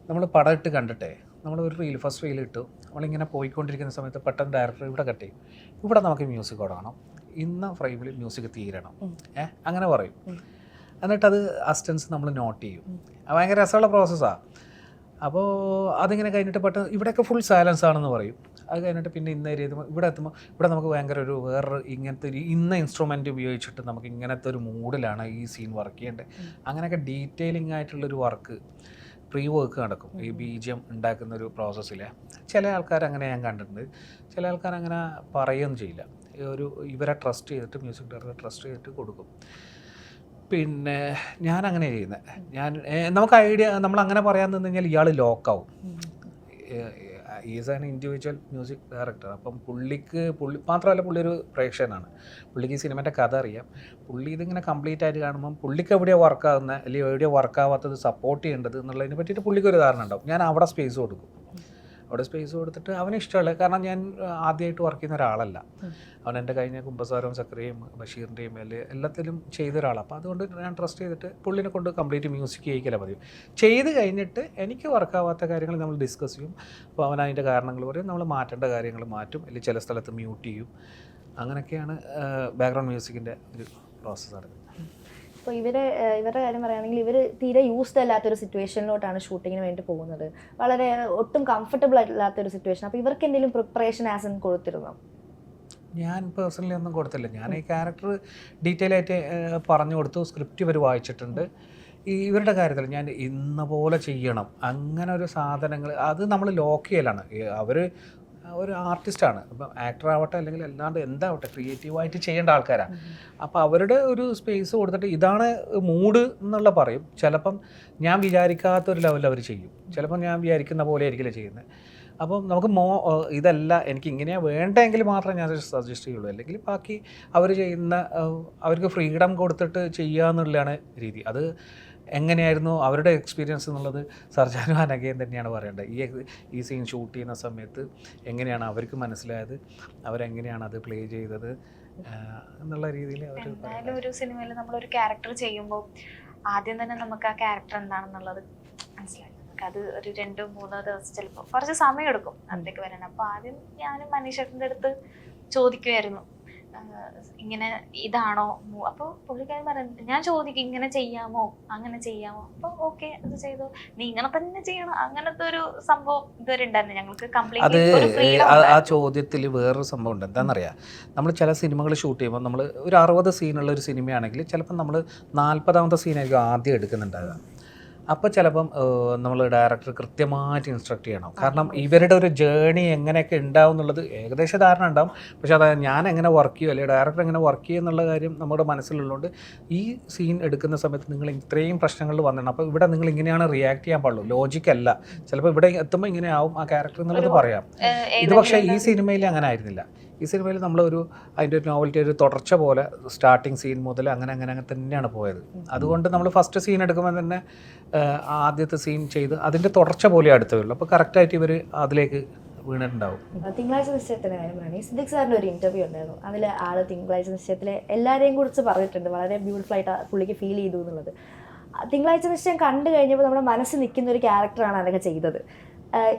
നമ്മൾ പടം ഇട്ട് കണ്ടിട്ടേ, നമ്മൾ ഒരു ഫസ്റ്റ് റീൽ ഇട്ടു, നമ്മളിങ്ങനെ പോയിക്കൊണ്ടിരിക്കുന്ന സമയത്ത് പെട്ടെന്ന് ഡയറക്ടർ ഇവിടെ കട്ട് ചെയ്യും, ഇവിടെ നമുക്ക് മ്യൂസിക് കൊടുക്കണം, ഇന്ന ഫ്രെയിമിൽ മ്യൂസിക് തീരണം, അങ്ങനെ പറയും. എന്നിട്ടത് അസിസ്റ്റൻസ് നമ്മൾ നോട്ട് ചെയ്യും. ഭയങ്കര രസമുള്ള പ്രോസസ്സാണ്. അപ്പോൾ അതിങ്ങനെ കഴിഞ്ഞിട്ട് പെട്ടെന്ന് ഇവിടെയൊക്കെ ഫുൾ സൈലൻസ് ആണെന്ന് പറയും. അത് കഴിഞ്ഞിട്ട് പിന്നെ ഇന്ന ഏരിയ ഇവിടെ എത്തുമ്പോൾ ഇവിടെ നമുക്ക് ഭയങ്കര ഒരു വേറെ ഇങ്ങനത്തെ ഒരു ഇന്ന ഇൻസ്ട്രുമെൻ്റ് ഉപയോഗിച്ചിട്ട് നമുക്ക് ഇങ്ങനത്തെ ഒരു മൂഡിലാണ് ഈ സീൻ വർക്ക് ചെയ്യേണ്ടത്. അങ്ങനെയൊക്കെ ഡീറ്റെയിലിംഗ് ആയിട്ടുള്ളൊരു വർക്ക്, പ്രീ വർക്ക് നടക്കും ഈ BGM ഉണ്ടാക്കുന്നൊരു പ്രോസസ്സിൽ. ചില ആൾക്കാർ അങ്ങനെ ഞാൻ കണ്ടിട്ടുണ്ട്, ചില ആൾക്കാർ അങ്ങനെ പറയുകയൊന്നും ചെയ്യില്ല. ഇവരെ ട്രസ്റ്റ് ചെയ്തിട്ട്, മ്യൂസിക് ഡയറക്ടറെ ട്രസ്റ്റ് ചെയ്തിട്ട് കൊടുക്കും. പിന്നെ ഞാൻ അങ്ങനെ ചെയ്യുന്നത്. നമുക്ക് ഐഡിയ, നമ്മൾ അങ്ങനെ പറയാൻ നിന്ന് കഴിഞ്ഞാൽ ഇയാൾ ലോക്കാവും. Is an individual music director. അപ്പം പുള്ളി മാത്രമല്ല, പുള്ളി ഒരു പ്രേക്ഷകനാണ്. പുള്ളിക്ക് ഈ സിനിമേൻ്റെ കഥ അറിയാം. പുള്ളി ഇതിങ്ങനെ കംപ്ലീറ്റ് ആയിട്ട് കാണുമ്പം പുള്ളിക്ക് എവിടെയാണ് വർക്കാകുന്നത് അല്ലെങ്കിൽ എവിടെയാണ് വർക്കാവാത്തത് സപ്പോർട്ട് ചെയ്യേണ്ടത് എന്നുള്ളതിനെ പറ്റിയിട്ട് പുള്ളിക്കൊരു ധാരണ ഉണ്ടാവും. ഞാൻ അവിടെ സ്പേസ് കൊടുക്കും. അവിടെ സ്പേസ് കൊടുത്തിട്ട് അവന് ഇഷ്ടമുള്ള, കാരണം ഞാൻ ആദ്യമായിട്ട് വർക്ക് ചെയ്യുന്ന ഒരാളല്ല. അവൻ എൻ്റെ കഴിഞ്ഞ കുമ്പസാരവും സക്രിയയും ബഷീറിൻ്റെയും എല്ലാത്തിലും ചെയ്ത ഒരാളാണ്. അപ്പോൾ അതുകൊണ്ട് ഞാൻ ട്രസ്റ്റ് ചെയ്തിട്ട് പുള്ളിനെ കൊണ്ട് കംപ്ലീറ്റ് മ്യൂസിക് ചെയ്യിക്കല പതിവ്. ചെയ്ത് കഴിഞ്ഞിട്ട് എനിക്ക് വർക്കാവാത്ത കാര്യങ്ങൾ നമ്മൾ ഡിസ്കസ് ചെയ്യും. അപ്പോൾ അവൻ അതിൻ്റെ കാരണങ്ങൾ പറയും, നമ്മൾ മാറ്റേണ്ട കാര്യങ്ങൾ മാറ്റും, അല്ലെങ്കിൽ ചില സ്ഥലത്ത് മ്യൂട്ട് ചെയ്യും. അങ്ങനെയൊക്കെയാണ് ബാക്ക്ഗ്രൗണ്ട് മ്യൂസിക്കിൻ്റെ ഒരു പ്രോസസ്സ് നടക്കുന്നത്. അപ്പോൾ ഇവരുടെ കാര്യം പറയുകയാണെങ്കിൽ ഇവർ തീരെ യൂസ്ഡ് അല്ലാത്തൊരു സിറ്റുവേഷനിലോട്ടാണ് ഷൂട്ടിങ്ങിന് വേണ്ടി പോകുന്നത്. വളരെ ഒട്ടും കംഫർട്ടബിൾ അല്ലാത്തൊരു സിറ്റുവേഷൻ. അപ്പോൾ ഇവർക്ക് എന്തെങ്കിലും പ്രിപ്പറേഷൻ ആസ് എൻ കൊടുത്തിരുന്നോ? ഞാൻ പേഴ്സണലി ഒന്നും കൊടുത്തില്ല. ഞാൻ ഈ ക്യാരക്ടർ ഡീറ്റെയിൽ ആയിട്ട് പറഞ്ഞു കൊടുത്തു, സ്ക്രിപ്റ്റ് ഇവർ വായിച്ചിട്ടുണ്ട്. ഇവരുടെ കാര്യത്തിൽ ഞാൻ ഇന്ന പോലെ ചെയ്യണം അങ്ങനെ ഒരു സാധനങ്ങൾ അത് നമ്മൾ ലോക്ക് ചെയ്യലാണ്. അവർ ഒരു ആർട്ടിസ്റ്റാണ്, അപ്പം ആക്ടർ ആവട്ടെ അല്ലെങ്കിൽ അല്ലാണ്ട് എന്താവട്ടെ ക്രിയേറ്റീവായിട്ട് ചെയ്യേണ്ട ആൾക്കാരാണ്. അപ്പോൾ അവരുടെ ഒരു സ്പേസ് കൊടുത്തിട്ട് ഇതാണ് മൂഡ് എന്നുള്ള പറയും. ചിലപ്പം ഞാൻ വിചാരിക്കാത്തൊരു ലെവലിൽ അവർ ചെയ്യും, ചിലപ്പം ഞാൻ വിചാരിക്കുന്ന പോലെ ആയിരിക്കില്ല ചെയ്യുന്നത്. അപ്പം നമുക്ക് ഇതല്ല എനിക്ക് ഇങ്ങനെയാണ് വേണ്ടെങ്കിൽ മാത്രമേ ഞാൻ സജസ്റ്റ് ചെയ്യുള്ളൂ. അല്ലെങ്കിൽ ബാക്കി അവർ ചെയ്യുന്ന അവർക്ക് ഫ്രീഡം കൊടുത്തിട്ട് ചെയ്യുക എന്നുള്ളതാണ് രീതി. അത് എങ്ങനെയായിരുന്നു അവരുടെ എക്സ്പീരിയൻസ് എന്നുള്ളത് സർജാനും അനഘയും തന്നെയാണ് പറയേണ്ടത്. ഈ സീൻ ഷൂട്ട് ചെയ്യുന്ന സമയത്ത് എങ്ങനെയാണ് അവർക്ക് മനസ്സിലായത്, അവരെങ്ങനെയാണ് അത് പ്ലേ ചെയ്തത് എന്നുള്ള രീതിയിൽ അവർ. എന്തായാലും ഒരു സിനിമയിൽ നമ്മളൊരു ക്യാരക്ടർ ചെയ്യുമ്പോൾ ആദ്യം തന്നെ നമുക്ക് ആ ക്യാരക്ടർ എന്താണെന്നുള്ളത് മനസ്സിലായി. അത് ഒരു 2-3 ദിവസം ചിലപ്പോൾ കുറച്ച് സമയം എടുക്കും അതിലേക്ക് വരാൻ. അപ്പോൾ ആദ്യം ഞാനും മനീഷേട്ടൻ്റെ അടുത്ത് ചോദിക്കുമായിരുന്നു, ഇങ്ങനെ ഇതാണോ അപ്പോൾ പുള്ളിക്കാരൻ പറയുന്നുണ്ട്, ഞാൻ ചോദിക്കും ഇങ്ങനെ ചെയ്യാമോ അങ്ങനെ ചെയ്യാമോ, അപ്പോൾ ഓക്കെ അത് ചെയ്തോ, നീ ഇങ്ങനെ തന്നെ ചെയ്യണം, അങ്ങനത്തെ ഒരു സംഭവം ഇതുവരെ ഉണ്ടായിരുന്നു ഞങ്ങൾക്ക്. അത് കംപ്ലീറ്റ് ആ ചോദ്യത്തിൽ വേറൊരു സംഭവം ഉണ്ട്. എന്താണെന്നറിയാം, നമ്മൾ ചില സിനിമകൾ ഷൂട്ട് ചെയ്യുമ്പോൾ നമ്മൾ ഒരു 60 സീനുള്ള ഒരു സിനിമയാണെങ്കിൽ ചിലപ്പോൾ നമ്മൾ 40ാമത്തെ സീനായിരിക്കും ആദ്യം എടുക്കുന്നുണ്ടാകുക. അപ്പോൾ ചിലപ്പം നമ്മൾ ഡയറക്ടർ കൃത്യമായിട്ട് ഇൻസ്ട്രക്ട് ചെയ്യണം. കാരണം ഇവരുടെ ഒരു ജേണി എങ്ങനെയൊക്കെ ഉണ്ടാവും എന്നുള്ളത് ഏകദേശം ധാരണ ഉണ്ടാവും. പക്ഷേ അത് ഞാൻ എങ്ങനെ വർക്ക് ചെയ്യും അല്ലെങ്കിൽ ഡയറക്ടർ എങ്ങനെ വർക്ക് ചെയ്യും എന്നുള്ള കാര്യം നമ്മുടെ മനസ്സിലുള്ളതുകൊണ്ട് ഈ സീൻ എടുക്കുന്ന സമയത്ത് നിങ്ങൾ ഇത്രയും പ്രശ്നങ്ങൾ വന്നിട്ടുണ്ട്, അപ്പോൾ ഇവിടെ നിങ്ങൾ ഇങ്ങനെയാണ് റിയാക്ട് ചെയ്യാൻ പാടുള്ളൂ, ലോജിക്കല്ല. ചിലപ്പോൾ ഇവിടെ എത്തുമ്പോൾ ഇങ്ങനെ ആവും ആ ക്യാരക്ടർ എന്നുള്ളത് പറയാം. ഇത് പക്ഷേ ഈ സിനിമയിൽ അങ്ങനെ ആയിരുന്നില്ല. ഈ സിനിമയിൽ നമ്മളൊരു അതിൻ്റെ ഒരു നോവൽറ്റി ഒരു തുടർച്ച പോലെ സ്റ്റാർട്ടിങ് സീൻ മുതൽ അങ്ങനെ തന്നെയാണ് പോയത്. അതുകൊണ്ട് നമ്മൾ ഫസ്റ്റ് സീൻ എടുക്കുമ്പോൾ തന്നെ ആദ്യത്തെ സീൻ ചെയ്ത് അതിൻ്റെ തുടർച്ച പോലെ അടുത്തേ ഉള്ളൂ. അപ്പോൾ കറക്റ്റായിട്ട് ഇവർ അതിലേക്ക് വീണിട്ടുണ്ടാവും. തിങ്കളാഴ്ച നിശ്ചയത്തിൻ്റെ കാര്യം പറയുകയാണെങ്കിൽ സിദ്ദിഖ് സാറിൻ്റെ ഒരു ഇൻ്റർവ്യൂ ഉണ്ടായിരുന്നു. അതിൽ ആൾ തിങ്കളാഴ്ച നിശ്ചയത്തിലെ എല്ലാവരെയും കുറിച്ച് പറഞ്ഞിട്ടുണ്ട്, വളരെ ബ്യൂട്ടിഫുൾ ആയിട്ട് പുള്ളിക്ക് ഫീൽ ചെയ്തു എന്നുള്ളത്. തിങ്കളാഴ്ച നിശ്ചയം കണ്ടു കഴിഞ്ഞപ്പോൾ നമ്മുടെ മനസ്സിൽ നിൽക്കുന്ന ഒരു ക്യാരക്ടറാണ് അതൊക്കെ ചെയ്തത്.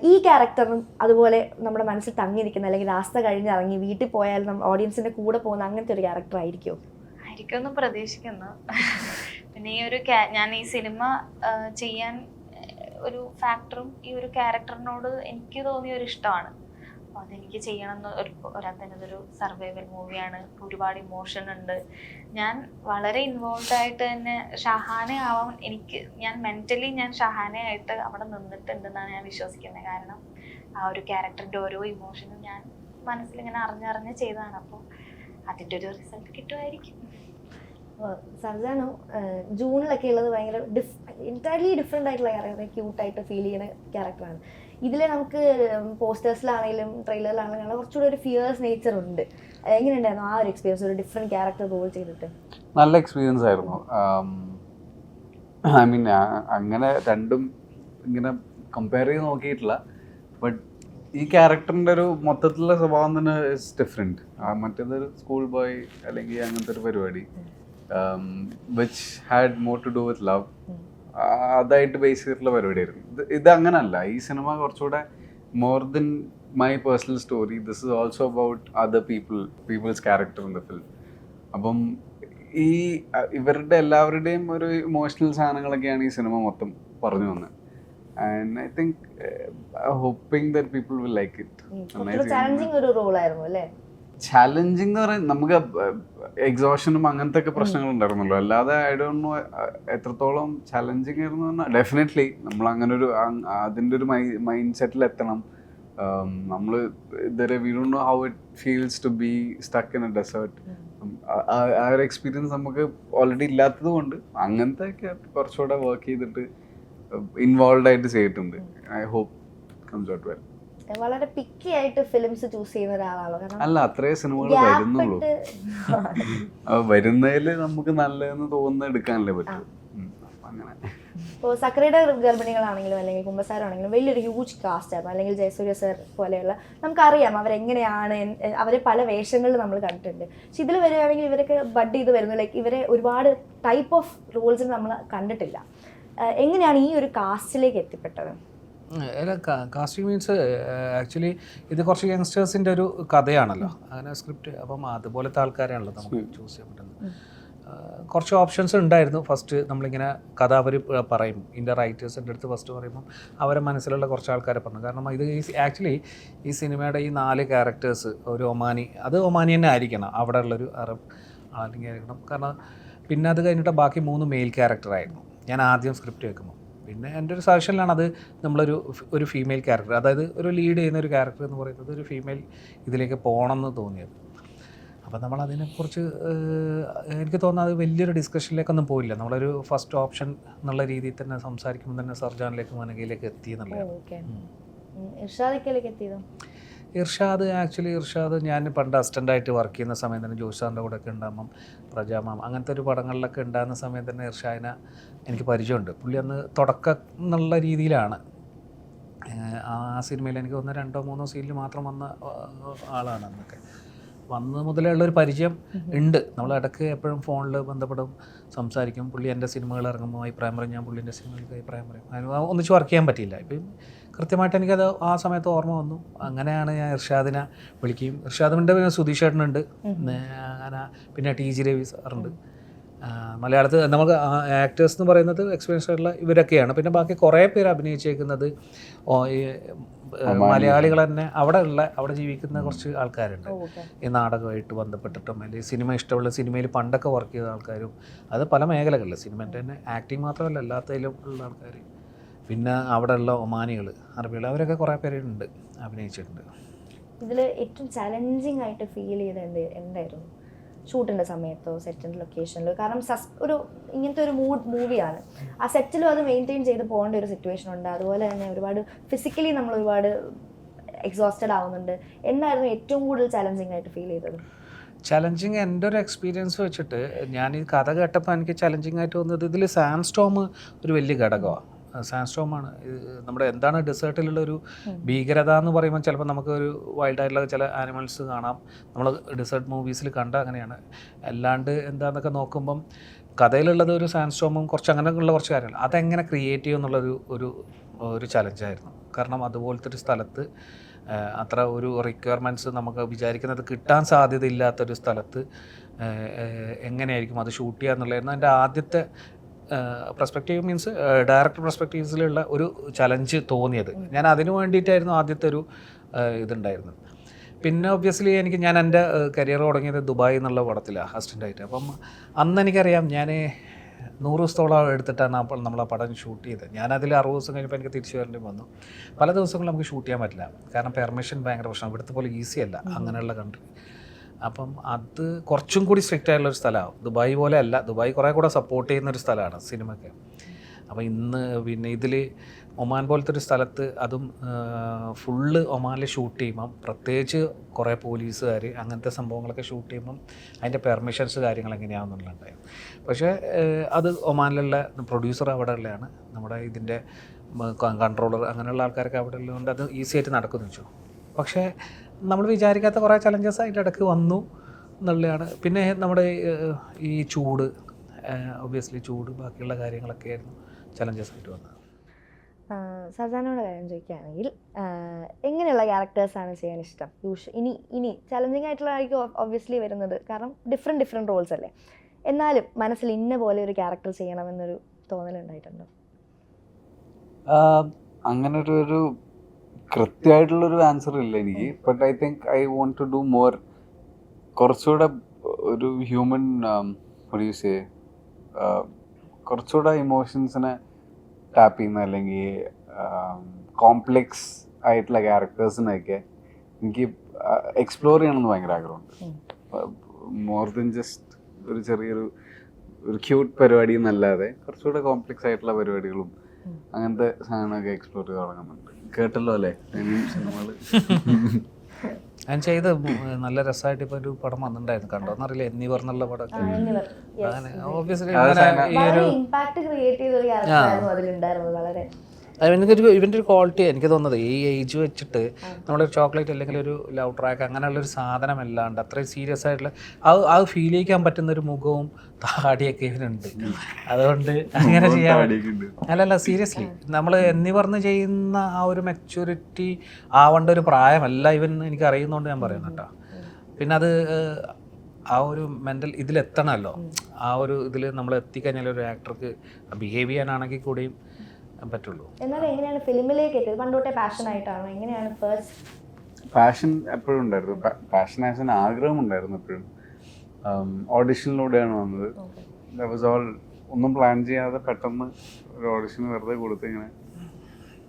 ഈ ക്യാരക്ടറും അതുപോലെ നമ്മുടെ മനസ്സിൽ തങ്ങി നിൽക്കുന്ന അല്ലെങ്കിൽ രാസ്ത കഴിഞ്ഞിറങ്ങി വീട്ടിൽ പോയാലും നമ്മൾ ഓഡിയൻസിൻ്റെ കൂടെ പോകുന്ന അങ്ങനത്തെ ഒരു ക്യാരക്ടർ ആയിരിക്കുമോ? ആയിരിക്കുമെന്ന് പ്രതീക്ഷിക്കുന്നു. പിന്നെ ഈ ഒരു ഞാൻ ഈ സിനിമ ചെയ്യാൻ ഒരു ഫാക്ടറും ഈ ഒരു ക്യാരക്ടറിനോട് എനിക്ക് തോന്നിയ ഒരു ഇഷ്ടമാണ്. അപ്പോൾ അതെനിക്ക് ചെയ്യണമെന്ന് ഒരൊരു സർവൈവൽ മൂവിയാണ്, ഒരുപാട് ഇമോഷൻ ഉണ്ട്. ഞാൻ വളരെ ഇൻവോൾവ് ആയിട്ട് തന്നെ ഷഹാനെ ആവാൻ ഞാൻ മെൻ്റലി ഞാൻ ഷഹാനെ ആയിട്ട് അവിടെ നിന്നിട്ടുണ്ടെന്നാണ് ഞാൻ വിശ്വസിക്കുന്നത്. കാരണം ആ ഒരു ക്യാരക്ടറിൻ്റെ ഓരോ ഇമോഷനും ഞാൻ മനസ്സിലിങ്ങനെ അറിഞ്ഞറിഞ്ഞ് ചെയ്തതാണ്. അപ്പോൾ അതിൻ്റെ ഒരു റിസൾട്ട് കിട്ടുമായിരിക്കും. സർജാനോ ജൂണിലൊക്കെ ഉള്ളത് ഭയങ്കര എൻറ്റയർലി ഡിഫറെൻ്റ് ആയിട്ടുള്ള ക്യാരക്ടർ, ക്യൂട്ടായിട്ട് ഫീൽ ചെയ്യുന്ന ക്യാരക്ടറാണ്. ഇതിൽ നമുക്ക് പോസ്റ്റേഴ്സിലാണെങ്കിലും ട്രെയിലറിലാണെങ്കിലും കുറച്ചുകൂടി ഒരു ഫിയേഴ്സ് നേച്ചർ ഉണ്ട്. എങ്ങനെയുണ്ടായിരുന്നു ആ ഒരു എക്സ്പീരിയൻസ്, ഒരു ഡിഫറെൻറ്റ് ക്യാരക്ടർ റോൾ ചെയ്തിട്ട്? നല്ല എക്സ്പീരിയൻസ് ആയിരുന്നു. ഐ മീൻ അങ്ങനെ രണ്ടും ഇങ്ങനെ കമ്പയർ ചെയ്ത് നോക്കിയിട്ടില്ല. ബട്ട് ഈ ക്യാരക്ടറിൻ്റെ ഒരു മൊത്തത്തിലുള്ള സ്വഭാവം തന്നെ ഇസ് ഡിഫറെൻറ്റ്. മറ്റേതൊരു സ്കൂൾ ബോയ് അല്ലെങ്കിൽ അങ്ങനത്തെ ഒരു പരിപാടി which had more to do with love, അതായിട്ട് ബേസ് ചെയ്തിട്ടുള്ള പരിപാടിയായിരുന്നു. ഇത് അങ്ങനല്ല. ഈ സിനിമ കുറച്ചുകൂടെ more than my personal story, this is also about other people's character in the film. അപ്പം ഈ ഇവരുടെ എല്ലാവരുടെയും ഒരു ഇമോഷണൽ സാധനങ്ങളൊക്കെയാണ് ഈ സിനിമ മൊത്തം പറഞ്ഞു വന്നത്. And I think hoping that people will like it. Challenging ഒരു റോൾ ആയിരുന്നു അല്ലേ? ചാലഞ്ചിങ് എന്ന് പറയുന്നത് നമുക്ക് എക്സോഷനും അങ്ങനത്തെ ഒക്കെ പ്രശ്നങ്ങൾ ഉണ്ടായിരുന്നല്ലോ. അല്ലാതെ ഐ ഡോണ്ട് നോ എത്രത്തോളം ചാലഞ്ചിങ് ആയിരുന്നു പറഞ്ഞാൽ ഡെഫിനറ്റ്ലി നമ്മൾ അങ്ങനെ ഒരു അതിൻ്റെ ഒരു മൈൻഡ് സെറ്റിൽ എത്തണം. നമ്മൾ ഇതുവരെ we don't know how it feels to be stuck in a desert. ആ ഒരു എക്സ്പീരിയൻസ് നമുക്ക് ഓൾറെഡി ഇല്ലാത്തത് കൊണ്ട് അങ്ങനത്തെ ഒക്കെ കുറച്ചുകൂടെ വർക്ക് ചെയ്തിട്ട് ഇൻവോൾവ് ആയിട്ട് ചെയ്തിട്ടുണ്ട്. I hope comes out well. വളരെ പിക്കി ആയിട്ട് ഫിലിംസ് ചൂസ് ചെയ്യുന്ന ഒരാളാണോ? അല്ല, അത്രയും സിനിമകൾ വരുന്നുള്ളൂ. വരുന്നതിൽ നമുക്ക് നല്ലതെന്ന് തോന്നുന്ന എടുക്കാനല്ലേ പറ്റൂ. അങ്ങനെ ഇപ്പോൾ സക്രയുടെ ഗർഭിണികളാണെങ്കിലും അല്ലെങ്കിൽ കുമ്പസാരാണെങ്കിലും വലിയൊരു ഹ്യൂജ് കാസ്റ്റ് ആയിരുന്നു. അല്ലെങ്കിൽ ജയസൂര്യ സർ പോലെയുള്ള നമുക്കറിയാം അവരെങ്ങനെയാണ്, അവരെ പല വേഷങ്ങളിൽ നമ്മൾ കണ്ടിട്ടുണ്ട്. പക്ഷെ ഇതിൽ വരികയാണെങ്കിൽ ഇവരൊക്കെ ബഡ് ചെയ്ത് വരുന്നു. ലൈക്ക് ഇവരെ ഒരുപാട് ടൈപ്പ് ഓഫ് റോൾസിൽ നമ്മൾ കണ്ടിട്ടില്ല. എങ്ങനെയാണ് ഈ ഒരു കാസ്റ്റിലേക്ക് എത്തിപ്പെട്ടത്? കാസ്റ്റിംഗ് മീൻസ് ആക്ച്വലി ഇത് കുറച്ച് യങ്സ്റ്റേഴ്സിൻ്റെ ഒരു കഥയാണല്ലോ, അങ്ങനെ സ്ക്രിപ്റ്റ്. അപ്പം അതുപോലത്തെ ആൾക്കാരെയാണല്ലോ നമുക്ക് ചൂസ് ചെയ്യാൻ പറ്റുന്നത്. കുറച്ച് ഓപ്ഷൻസ് ഉണ്ടായിരുന്നു. ഫസ്റ്റ് നമ്മളിങ്ങനെ കഥ അവർ പറയും, ഇതിൻ്റെ റൈറ്റേഴ്സിൻ്റെ അടുത്ത് ഫസ്റ്റ് പറയുമ്പം അവരെ മനസ്സിലുള്ള കുറച്ച് ആൾക്കാരെ പറഞ്ഞു. കാരണം ഇത് ആക്ച്വലി ഈ സിനിമയുടെ ഈ 4 ക്യാരക്ടേഴ്സ് ഒരു ഒമാനി, അത് ഒമാനി തന്നെ ആയിരിക്കണം, അവിടെ ഉള്ളൊരു അറബ് അല്ലെങ്കിൽ ആയിരിക്കണം. കാരണം പിന്നെ അത് കഴിഞ്ഞിട്ട് ബാക്കി 3 മെയിൽ ക്യാരക്ടറായിരുന്നു ഞാൻ ആദ്യം സ്ക്രിപ്റ്റ് വെക്കുമ്പോൾ. പിന്നെ എൻ്റെ ഒരു സജഷനിലാണ് അത് ഒരു ഫീമെയിൽ ക്യാരക്ടർ, അതായത് ഒരു ലീഡ് ചെയ്യുന്ന ഒരു ക്യാരക്ടർ എന്ന് പറയുന്നത് ഒരു ഫീമെയിൽ ഇതിലേക്ക് പോകണം എന്ന് തോന്നിയത്. അപ്പോൾ നമ്മളതിനെക്കുറിച്ച് എനിക്ക് തോന്നുന്നത് വലിയൊരു ഡിസ്കഷനിലേക്കൊന്നും പോയില്ല. നമ്മളൊരു ഫസ്റ്റ് ഓപ്ഷൻ എന്നുള്ള രീതിയിൽ തന്നെ സംസാരിക്കുമ്പോൾ തന്നെ സർജാനിലേക്ക് മനകയിലേക്ക് എത്തി എന്നുള്ളതാണ്. ഇർഷാദ് ഞാൻ പണ്ട് അസിസ്റ്റൻ്റായിട്ട് വർക്ക് ചെയ്യുന്ന സമയം തന്നെ ജോഷ് സാറിൻ്റെ കൂടെ ഒക്കെ ഉണ്ടാകുമ്പം പ്രജാമാം അങ്ങനത്തെ ഒരു പടങ്ങളിലൊക്കെ ഉണ്ടാകുന്ന സമയത്ത് തന്നെ ഇർഷാദിനെ എനിക്ക് പരിചയമുണ്ട്. പുള്ളി അന്ന് തുടക്കം എന്നുള്ള രീതിയിലാണ് ആ സിനിമയിൽ എനിക്ക് തോന്നുന്ന 2-3 സീനിൽ മാത്രം വന്ന ആളാണ് അന്നൊക്കെ. വന്നത് മുതലേ ഉള്ളൊരു പരിചയം ഉണ്ട്. നമ്മൾ ഇടയ്ക്ക് എപ്പോഴും ഫോണിൽ ബന്ധപ്പെടും, സംസാരിക്കും. പുള്ളി എൻ്റെ സിനിമകൾ ഇറങ്ങുമ്പോൾ അഭിപ്രായം പറയും, ഞാൻ പുള്ളിൻ്റെ സിനിമകൾക്ക് അഭിപ്രായം പറയും. അതിന് ഒന്നിച്ച് വർക്ക് ചെയ്യാൻ പറ്റിയില്ല. ഇപ്പം കൃത്യമായിട്ട് എനിക്കത് ആ സമയത്ത് ഓർമ്മ വന്നു. അങ്ങനെയാണ് ഞാൻ ഇർഷാദിനെ വിളിക്കുകയും, ഇർഷാദിൻ്റെ പിന്നെ സുധീഷ് ചേട്ടനുണ്ട്, അങ്ങനെ പിന്നെ ടി ജി രവി സാറുണ്ട്. മലയാളത്തിൽ നമുക്ക് ആക്ടേഴ്സ് എന്ന് പറയുന്നത് എക്സ്പീരിയൻസ് ആയിട്ടുള്ള ഇവരൊക്കെയാണ്. പിന്നെ ബാക്കി കുറേ പേര് അഭിനയിച്ചേക്കുന്നത് ഈ മലയാളികൾ തന്നെ അവിടെ ജീവിക്കുന്ന കുറച്ച് ആൾക്കാരുണ്ട്. ഈ നാടകമായിട്ട് ബന്ധപ്പെട്ടിട്ടും അല്ലെങ്കിൽ സിനിമ ഇഷ്ടമുള്ള സിനിമയിൽ പണ്ടൊക്കെ വർക്ക് ചെയ്ത ആൾക്കാരും, അത് പല മേഖലകളിൽ സിനിമേൻ്റെ തന്നെ ആക്ടിങ് മാത്രമല്ല എല്ലാത്തിലും ഉള്ള ആൾക്കാർ. പിന്നെ അവിടെയുള്ള ഒമാനികൾ, അറബികൾ, അവരൊക്കെ കുറേ പേരുണ്ട് അഭിനയിച്ചിട്ടുണ്ട്. ഇതിൽ ഏറ്റവും ചലഞ്ചിങ് ആയിട്ട് ഫീൽ ചെയ്തത് എന്തായിരുന്നു ഷൂട്ടിൻ്റെ സമയത്തോ സെറ്റിൻ്റെ ലൊക്കേഷനിലോ? കാരണം ഒരു ഇങ്ങനത്തെ ഒരു മൂവിയാണ്, ആ സെറ്റിലും അത് മെയിൻറ്റെയിൻ ചെയ്ത് പോകേണ്ട ഒരു സിറ്റുവേഷൻ ഉണ്ട്. അതുപോലെ തന്നെ ഒരുപാട് ഫിസിക്കലി നമ്മൾ ഒരുപാട് എക്സോസ്റ്റഡ് ആവുന്നുണ്ട്. എന്തായിരുന്നു ഏറ്റവും കൂടുതൽ ചലഞ്ചിങ് ആയിട്ട് ഫീൽ ചെയ്തത്? ചലഞ്ചിങ് എൻ്റെ ഒരു എക്സ്പീരിയൻസ് വെച്ചിട്ട് ഞാൻ ഈ കഥ കേട്ടപ്പോൾ എനിക്ക് ചലഞ്ചിങ് ആയിട്ട് തോന്നുന്നത് ഇതിൽ സാൻഡ് സ്റ്റോം ഒരു വലിയ ഘടകമാണ്. സാൻഡ് സ്റ്റോമാണ് നമ്മുടെ എന്താണ് ഡെസേർട്ടിലുള്ള ഒരു ഭീകരത എന്ന് പറയുമ്പോൾ ചിലപ്പോൾ നമുക്കൊരു വൈൽഡായിട്ടുള്ള ചില ആനിമൽസ് കാണാം, നമ്മൾ ഡെസേർട്ട് മൂവീസിൽ കണ്ട അങ്ങനെയാണ്. അല്ലാണ്ട് എന്താണെന്നൊക്കെ നോക്കുമ്പം കഥയിലുള്ളത് ഒരു സാൻഡ് സ്റ്റോമും കുറച്ച് അങ്ങനെയുള്ള കുറച്ച് കാര്യങ്ങൾ അതെങ്ങനെ ക്രിയേറ്റ് ചെയ്യും എന്നുള്ളൊരു ഒരു ചലഞ്ചായിരുന്നു. കാരണം അതുപോലത്തെ ഒരു സ്ഥലത്ത് അത്ര ഒരു റിക്വയർമെൻറ്റ്സ് നമുക്ക് വിചാരിക്കുന്നത് കിട്ടാൻ സാധ്യതയില്ലാത്തൊരു സ്ഥലത്ത് എങ്ങനെയായിരിക്കും അത് ഷൂട്ട് ചെയ്യുക എന്നുള്ളതായിരുന്നു എൻ്റെ ആദ്യത്തെ പെർസ്പെക്റ്റീവ്. മീൻസ് ഡയറക്ടർ പെർസ്പെക്റ്റീവ്സിലുള്ള ഒരു ചലഞ്ച് തോന്നിയത്. ഞാൻ അതിനു വേണ്ടിയിട്ടായിരുന്നു ആദ്യത്തെ ഒരു ഇതുണ്ടായിരുന്നത്. പിന്നെ ഒബ്വിയസ്ലി ഞാൻ എൻ്റെ കരിയർ തുടങ്ങിയത് ദുബായ് എന്നുള്ള പടത്തിലാണ് അസിസ്റ്റൻ്റായിട്ട്. അപ്പം അന്ന് എനിക്കറിയാം ഞാൻ 100 ദിവസത്തോളം എടുത്തിട്ടാണ് അപ്പോൾ നമ്മൾ ആ പടം ഷൂട്ട് ചെയ്തത്. ഞാനതിൽ 60 ദിവസം കഴിഞ്ഞപ്പോൾ എനിക്ക് തിരിച്ചു വരേണ്ടി വന്നു. പല ദിവസങ്ങളും നമുക്ക് ഷൂട്ട് ചെയ്യാൻ പറ്റില്ല, കാരണം പെർമിഷൻ ഭയങ്കര പ്രശ്നം. ഇവിടുത്തെ പോലെ ഈസി അല്ല അങ്ങനെയുള്ള കൺട്രി. അപ്പം അത് കുറച്ചും കൂടി സ്ട്രിക്റ്റ് ആയിട്ടുള്ളൊരു സ്ഥലമാണ്. ദുബായ് പോലെ അല്ല, ദുബായ് കുറേ കൂടെ സപ്പോർട്ട് ചെയ്യുന്നൊരു സ്ഥലമാണ് സിനിമയ്ക്ക്. അപ്പോൾ പിന്നെ ഇതിൽ ഒമാൻ പോലത്തെ ഒരു സ്ഥലത്ത്, അതും ഫുള്ള് ഒമാനിൽ ഷൂട്ട് ചെയ്യുമ്പം പ്രത്യേകിച്ച് കുറേ പോലീസുകാർ അങ്ങനത്തെ സംഭവങ്ങളൊക്കെ ഷൂട്ട് ചെയ്യുമ്പം അതിൻ്റെ പെർമിഷൻസ് കാര്യങ്ങൾ എങ്ങനെയാണെന്നുള്ളതുണ്ടായിരുന്നു. പക്ഷേ അത് ഒമാനിലുള്ള പ്രൊഡ്യൂസർ അവിടെ ഉള്ളതാണ്, നമ്മുടെ ഇതിൻ്റെ കൺട്രോളർ, അങ്ങനെയുള്ള ആൾക്കാരൊക്കെ അവിടെ ഉള്ളതുകൊണ്ട് അത് ഈസി ആയിട്ട് നടക്കുമെന്ന് വെച്ചു. പക്ഷേ നമ്മൾ വിചാരിക്കാത്ത കുറേ ചലഞ്ചസ് അതിൻ്റെ ഇടയ്ക്ക് വന്നു എന്നുള്ളതാണ്. പിന്നെ നമ്മുടെ ഈ ചൂട്, ഒബ്വിയസ്ലി ചൂട്, ബാക്കിയുള്ള കാര്യങ്ങളൊക്കെ ആയിരുന്നു ചലഞ്ചസ് ആയിട്ട് വന്നത്. സസാനോട് കാര്യം ചോദിക്കുകയാണെങ്കിൽ എങ്ങനെയുള്ള ക്യാരക്ടേഴ്സാണ് ചെയ്യാൻ ഇഷ്ടം? ഇനി ചലഞ്ചിങ് ആയിട്ടുള്ളതായിരിക്കും ഒബ്വിയസ്ലി വരുന്നത്, കാരണം ഡിഫറെൻറ്റ് റോൾസ് അല്ലേ. എന്നാലും മനസ്സിൽ ഇന്ന പോലെ ഒരു ക്യാരക്ടർ ചെയ്യണമെന്നൊരു തോന്നലുണ്ടായിട്ടുണ്ടോ? അങ്ങനെ ഒരു കൃത്യമായിട്ടുള്ളൊരു ആൻസർ ഇല്ല എനിക്ക്. But I think I want to do more, കുറച്ചുകൂടെ ഒരു ഹ്യൂമൻ പ്രൊഡ്യൂസ് കുറച്ചുകൂടെ ഇമോഷൻസിനെ ടാപ്പ് ചെയ്യുന്ന അല്ലെങ്കിൽ കോംപ്ലെക്സ് ആയിട്ടുള്ള ക്യാരക്ടേഴ്സിനെയൊക്കെ എനിക്ക് എക്സ്പ്ലോർ ചെയ്യണമെന്ന് ഭയങ്കര ആഗ്രഹമുണ്ട്. മോർ ദൻ ജസ്റ്റ് ഒരു ചെറിയൊരു ക്യൂട്ട് പരിപാടി എന്നല്ലാതെ കുറച്ചുകൂടെ കോംപ്ലെക്സ് ആയിട്ടുള്ള പരിപാടികളും അങ്ങനത്തെ സാധനങ്ങളൊക്കെ എക്സ്പ്ലോർ ചെയ്ത് തുടങ്ങുന്നുണ്ട്. കേട്ടല്ലോ അല്ലേ സിനിമകൾ ഞാൻ ചെയ്ത് നല്ല രസമായിട്ട് ഇപ്പോൾ ഒരു പടം വന്നിട്ടുണ്ടായിരുന്നു, കണ്ടോന്നറിയില്ല, എന്നിവർ എന്നുള്ള പടം. അങ്ങനെ ഓബ്വിയസ്ലി ഇവൻ്റെ ഒരു ക്വാളിറ്റി എനിക്ക് തോന്നുന്നത് ഈ ഏജ് വെച്ചിട്ട് നമ്മളൊരു ചോക്ലേറ്റ് അല്ലെങ്കിൽ ഒരു ലവ് ട്രാക്ക് അങ്ങനെയുള്ളൊരു സാധനമല്ലാണ്ട് അത്രയും സീരിയസ് ആയിട്ടുള്ള അത് ഫീൽ ചെയ്യിക്കാൻ പറ്റുന്നൊരു മുഖവും താടിയൊക്കെ ഇവനുണ്ട്. അതുകൊണ്ട് അങ്ങനെ ചെയ്യാൻ അല്ലല്ല സീരിയസ്ലി നമ്മൾ എന്നിവർന്ന് ചെയ്യുന്ന ആ ഒരു മെച്യൂരിറ്റി ആവേണ്ട ഒരു പ്രായമല്ല ഇവൻ, എനിക്ക് അറിയുന്നതുകൊണ്ട് ഞാൻ പറയുന്നു കേട്ടോ. പിന്നെ അത് ആ ഒരു മെൻ്റൽ ഇതിലെത്തണമല്ലോ, ആ ഒരു ഇതിൽ നമ്മൾ എത്തിക്കഴിഞ്ഞാൽ ഒരു ആക്ടർക്ക് ബിഹേവ് ചെയ്യാനാണെങ്കിൽ കൂടിയും പറ്റുള്ളൂ. എന്നാലും എങ്ങനെയാണ് ഫിലിമിലേക്ക് എത്തിയത്? പണ്ടോട്ടെ പാഷൻ ആയിട്ടാണോ? എങ്ങനെയാണ് ഫസ്റ്റ്? പാഷൻ എപ്പോഴും ഉണ്ടായിരുന്നു, പാഷൻ ആസ് എൻ ആഗ്രഹം ഉണ്ടായിരുന്നു എപ്പോഴും. ഓഡിഷനിലൂടെയാണ് വന്നത്. That was all. ഒന്നും പ്ലാൻ ചെയ്യാതെ പെട്ടെന്ന് ഒരു ഓഡിഷൻ വെറുതെ കൊടുത്ത് ഇങ്ങനെ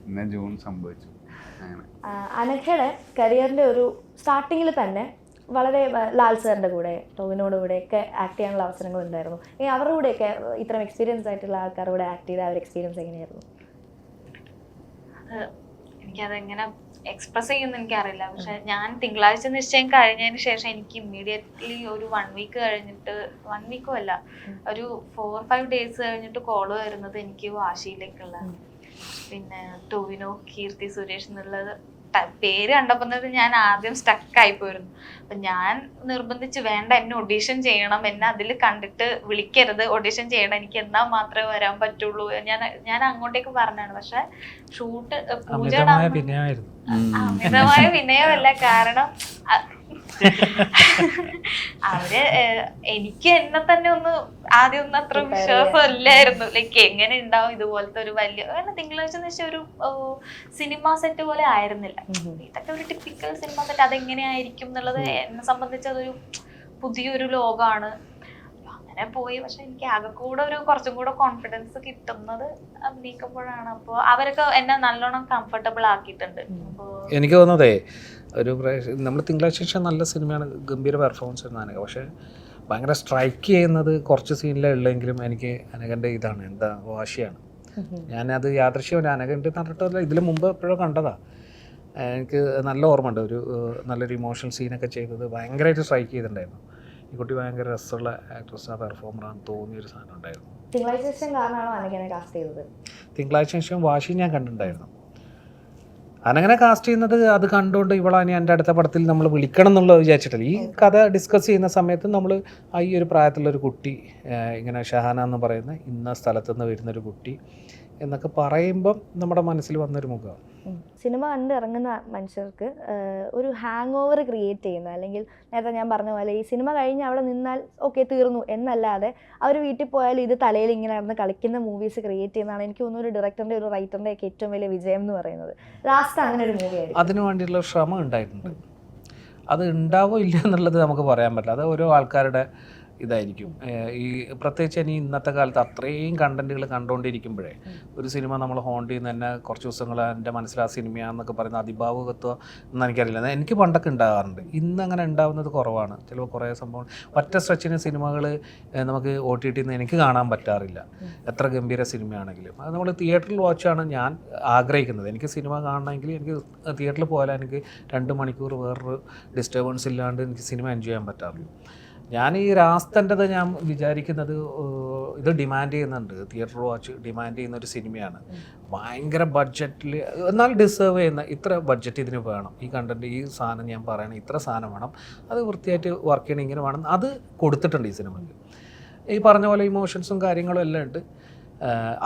പിന്നെ ജൂൺ സംഭവിച്ചു. അങ്ങനെ അനഘയുടെ കരിയറിൻ്റെ ഒരു സ്റ്റാർട്ടിങ്ങിൽ തന്നെ വളരെ ലാൽ സാറിൻ്റെ കൂടെ, ടോവിനോട് കൂടെയൊക്കെ ആക്ട് ചെയ്യാനുള്ള അവസരങ്ങൾ ഉണ്ടായിരുന്നു. അവരുടെ കൂടെയൊക്കെ ഇത്തരം എക്സ്പീരിയൻസ് ആയിട്ടുള്ള ആൾക്കാരുടെ കൂടെ ആക്ട് ചെയ്ത ഒരു എക്സ്പീരിയൻസ് എങ്ങനെയായിരുന്നു? എനിക്കതെങ്ങനെ എക്സ്പ്രസ് ചെയ്യുമെന്ന് എനിക്കറിയില്ല. പക്ഷെ ഞാൻ തിങ്കളാഴ്ച നിശ്ചയം കഴിഞ്ഞതിന് ശേഷം എനിക്ക് ഇമ്മീഡിയറ്റ്ലി ഒരു 1 വീക്ക് കഴിഞ്ഞിട്ട്, 1 വീക്കും അല്ല, ഒരു 4-5 ഡേയ്സ് കഴിഞ്ഞിട്ട് കോള് വരുന്നത് എനിക്ക് വാശിയിലേക്കുള്ള. പിന്നെ ടോവിനോ, കീർത്തി സുരേഷ് എന്നുള്ളത് പേര് കണ്ടപ്പോൾ ഞാൻ ആദ്യം സ്റ്റക്ക് ആയി പോയിരുന്നു. അപ്പൊ ഞാൻ നിർബന്ധിച്ച് വേണ്ട, എന്നെ ഒഡീഷൻ ചെയ്യണം, എന്നെ അതിൽ കണ്ടിട്ട് വിളിക്കരുത്, ഒഡീഷൻ ചെയ്യണം, എനിക്ക് എന്നാ മാത്രമേ വരാൻ പറ്റുള്ളൂ. ഞാൻ അങ്ങോട്ടേക്ക് പറഞ്ഞാണ്. പക്ഷെ ഷൂട്ട് അമിതമായ വിനയമായിരുന്നു. അമിതമായ വിനയമല്ല, കാരണം അവര് എനിക്ക് എന്നെ തന്നെ ആദ്യം ഒന്നും അത്ര വിശ്വാസം ഇല്ലായിരുന്നു. ലൈക്ക് എങ്ങനെ ഉണ്ടാവും ഇതുപോലത്തെ ഒരു വലിയ, തിങ്കളാഴ്ച എന്ന് വെച്ചാൽ ഒരു സിനിമ സെറ്റ് പോലെ ആയിരുന്നില്ല. ഇതൊക്കെ ഒരു ടിപ്പിക്കൽ സിനിമ സെറ്റ്, അതെങ്ങനെയായിരിക്കും എന്നുള്ളത് എന്നെ സംബന്ധിച്ച് അതൊരു പുതിയൊരു ലോകമാണ്. അങ്ങനെ പോയി. പക്ഷെ എനിക്ക് ആകെ കൂടെ കുറച്ചും കൂടെ കോൺഫിഡൻസ് കിട്ടുന്നത് അഭിനയിക്കുമ്പോഴാണ്. അപ്പോൾ അവരൊക്കെ എന്നെ നല്ലോണം കംഫർട്ടബിൾ ആക്കിയിട്ടുണ്ട്. അപ്പോൾ എനിക്ക് തോന്നുന്നതേ ഒരു നമ്മൾ തിങ്കളാഴ്ച ശേഷം നല്ല സിനിമയാണ്, ഗംഭീര പെർഫോമൻസ് ആയിരുന്നു അനഘ. പക്ഷേ ഭയങ്കര സ്ട്രൈക്ക് ചെയ്യുന്നത് കുറച്ച് സീനിലേ ഉള്ളെങ്കിലും എനിക്ക് അനഘൻ്റെ ഇതാണ്, എന്താ വാശിയാണ്. ഞാനത് യാദൃശ്യം അനഘൻ്റെ പറഞ്ഞിട്ടല്ല, ഇതിന് മുമ്പ് എപ്പോഴും കണ്ടതാണ്. എനിക്ക് നല്ല ഓർമ്മയുണ്ട്, നല്ലൊരു ഇമോഷണൽ സീനൊക്കെ ചെയ്തത് ഭയങ്കരമായിട്ട് സ്ട്രൈക്ക് ചെയ്തിട്ടുണ്ടായിരുന്നു. ഈ കുട്ടി ഭയങ്കര രസമുള്ള ആക്ട്രസ്, പെർഫോമറാണെന്ന് തോന്നിയൊരു സാധനം ഉണ്ടായിരുന്നു. തിങ്കളാഴ്ച ശേഷം വാശി ഞാൻ കണ്ടിട്ടുണ്ടായിരുന്നു. അങ്ങനെ കാസ്റ്റ് ചെയ്യുന്നത് അത് കണ്ടുകൊണ്ട് ഇവളാനി എൻ്റെ അടുത്ത പടത്തിൽ നമ്മൾ വിളിക്കണം എന്നുള്ളത് വിചാരിച്ചിട്ടില്ല. ഈ കഥ ഡിസ്കസ് ചെയ്യുന്ന സമയത്ത് നമ്മൾ ഈ ഒരു പ്രായത്തിലുള്ളൊരു കുട്ടി, ഇങ്ങനെ ഷഹാന എന്ന് പറയുന്ന ഇന്ന സ്ഥലത്തു നിന്ന് വരുന്നൊരു കുട്ടി എന്നൊക്കെ പറയുമ്പം നമ്മുടെ മനസ്സിൽ വന്നൊരു മുഖമാണ്. സിനിമ കണ്ട് ഇറങ്ങുന്ന മനുഷ്യർക്ക് ഒരു ഹാങ് ഓവർ ക്രിയേറ്റ് ചെയ്യുന്ന, അല്ലെങ്കിൽ നേരത്തെ ഞാൻ പറഞ്ഞ പോലെ ഈ സിനിമ കഴിഞ്ഞ് അവിടെ നിന്നാൽ ഓക്കെ തീർന്നു എന്നല്ലാതെ അവർ വീട്ടിൽ പോയാൽ ഇത് തലയിൽ ഇങ്ങനെ നടന്ന് കളിക്കുന്ന മൂവീസ് ക്രിയേറ്റ് ചെയ്യുന്നതാണ് എനിക്ക് തോന്നുന്നു ഒരു ഡയറക്ടറിൻ്റെ ഒരു റൈറ്ററിൻ്റെ ഒക്കെ ഏറ്റവും വലിയ വിജയം എന്ന് പറയുന്നത്. ലാസ്റ്റ് അങ്ങനെ ഒരു മൂവി ആയിരുന്നു. അതിനു വേണ്ടിയുള്ള ശ്രമം ഉണ്ടായിട്ടുണ്ട്. അത് ഉണ്ടാവോ ഇല്ല എന്നുള്ളത് നമുക്ക് പറയാൻ പറ്റില്ല. അത് ഓരോ ആൾക്കാരുടെ ഇതായിരിക്കും. ഈ പ്രത്യേകിച്ച് ഇനി ഇന്നത്തെ കാലത്ത് അത്രയും കണ്ടന്റുകൾ കണ്ടുകൊണ്ടിരിക്കുമ്പോഴേ ഒരു സിനിമ നമ്മൾ ഹോണ്ട് ചെയ്യുന്ന തന്നെ കുറച്ച് ദിവസങ്ങൾ എൻ്റെ മനസ്സിൽ ആ സിനിമയാണെന്നൊക്കെ പറയുന്ന അതിഭാവുകത്വം എന്ന് എനിക്കറിയില്ല. എനിക്ക് പണ്ടൊക്കെ ഉണ്ടാകാറുണ്ട്, ഇന്ന് അങ്ങനെ ഉണ്ടാകുന്നത് കുറവാണ്. ചിലപ്പോൾ കുറേ സംഭവം ഒറ്റ സ്ട്രെച്ചിന് സിനിമകൾ നമുക്ക് OTT എനിക്ക് കാണാൻ പറ്റാറില്ല, എത്ര ഗംഭീര സിനിമയാണെങ്കിലും. അത് നമ്മൾ തിയേറ്ററിൽ വാച്ചാണ് ഞാൻ ആഗ്രഹിക്കുന്നത്. എനിക്ക് സിനിമ കാണണമെങ്കിൽ എനിക്ക് തിയേറ്ററിൽ പോയാൽ എനിക്ക് 2 മണിക്കൂർ വേറൊരു ഡിസ്റ്റർബൻസ് ഇല്ലാണ്ട് എനിക്ക് സിനിമ എൻജോയ് ചെയ്യാൻ പറ്റാറില്ല. ഞാൻ ഈ രാസ്തൻ്റെത് ഞാൻ വിചാരിക്കുന്നത് ഇത് ഡിമാൻഡ് ചെയ്യുന്നുണ്ട്, തിയേറ്റർ വാച്ച് ഡിമാൻഡ് ചെയ്യുന്ന ഒരു സിനിമയാണ്. ഭയങ്കര ബഡ്ജറ്റിൽ എന്നാൽ ഡിസേർവ് ചെയ്യുന്ന ഇത്ര ബഡ്ജറ്റ് ഇതിന് വേണം, ഈ കണ്ടൻറ്റ് ഈ സാധനം ഞാൻ പറയണേ ഇത്ര സാധനം വേണം, അത് വൃത്തിയായിട്ട് വർക്ക് ചെയ്യണം, ഇങ്ങനെ വേണം, അത് കൊടുത്തിട്ടുണ്ട് ഈ സിനിമയ്ക്ക്. ഈ പറഞ്ഞ പോലെ ഇമോഷൻസും കാര്യങ്ങളും എല്ലാം ഉണ്ട്.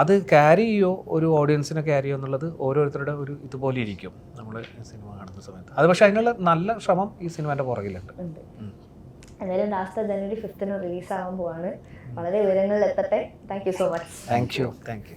അത് ക്യാരി ചെയ്യോ, ഒരു ഓഡിയൻസിനെ ക്യാരി ചെയ്യുമോ എന്നുള്ളത് ഓരോരുത്തരുടെ ഒരു ഇതുപോലെ ഇരിക്കും നമ്മൾ സിനിമ കാണുന്ന സമയത്ത്. അത് പക്ഷേ അതിനുള്ള നല്ല ശ്രമം ഈ സിനിമേൻ്റെ പുറകിലുണ്ട്. എന്തായാലും ലാസ്റ്റ് ജനുവരി 5 റിലീസാകാൻ പോവാണ്. വളരെ ഉയരങ്ങളിൽ എത്തട്ടെ. Thank you so much. Thank U.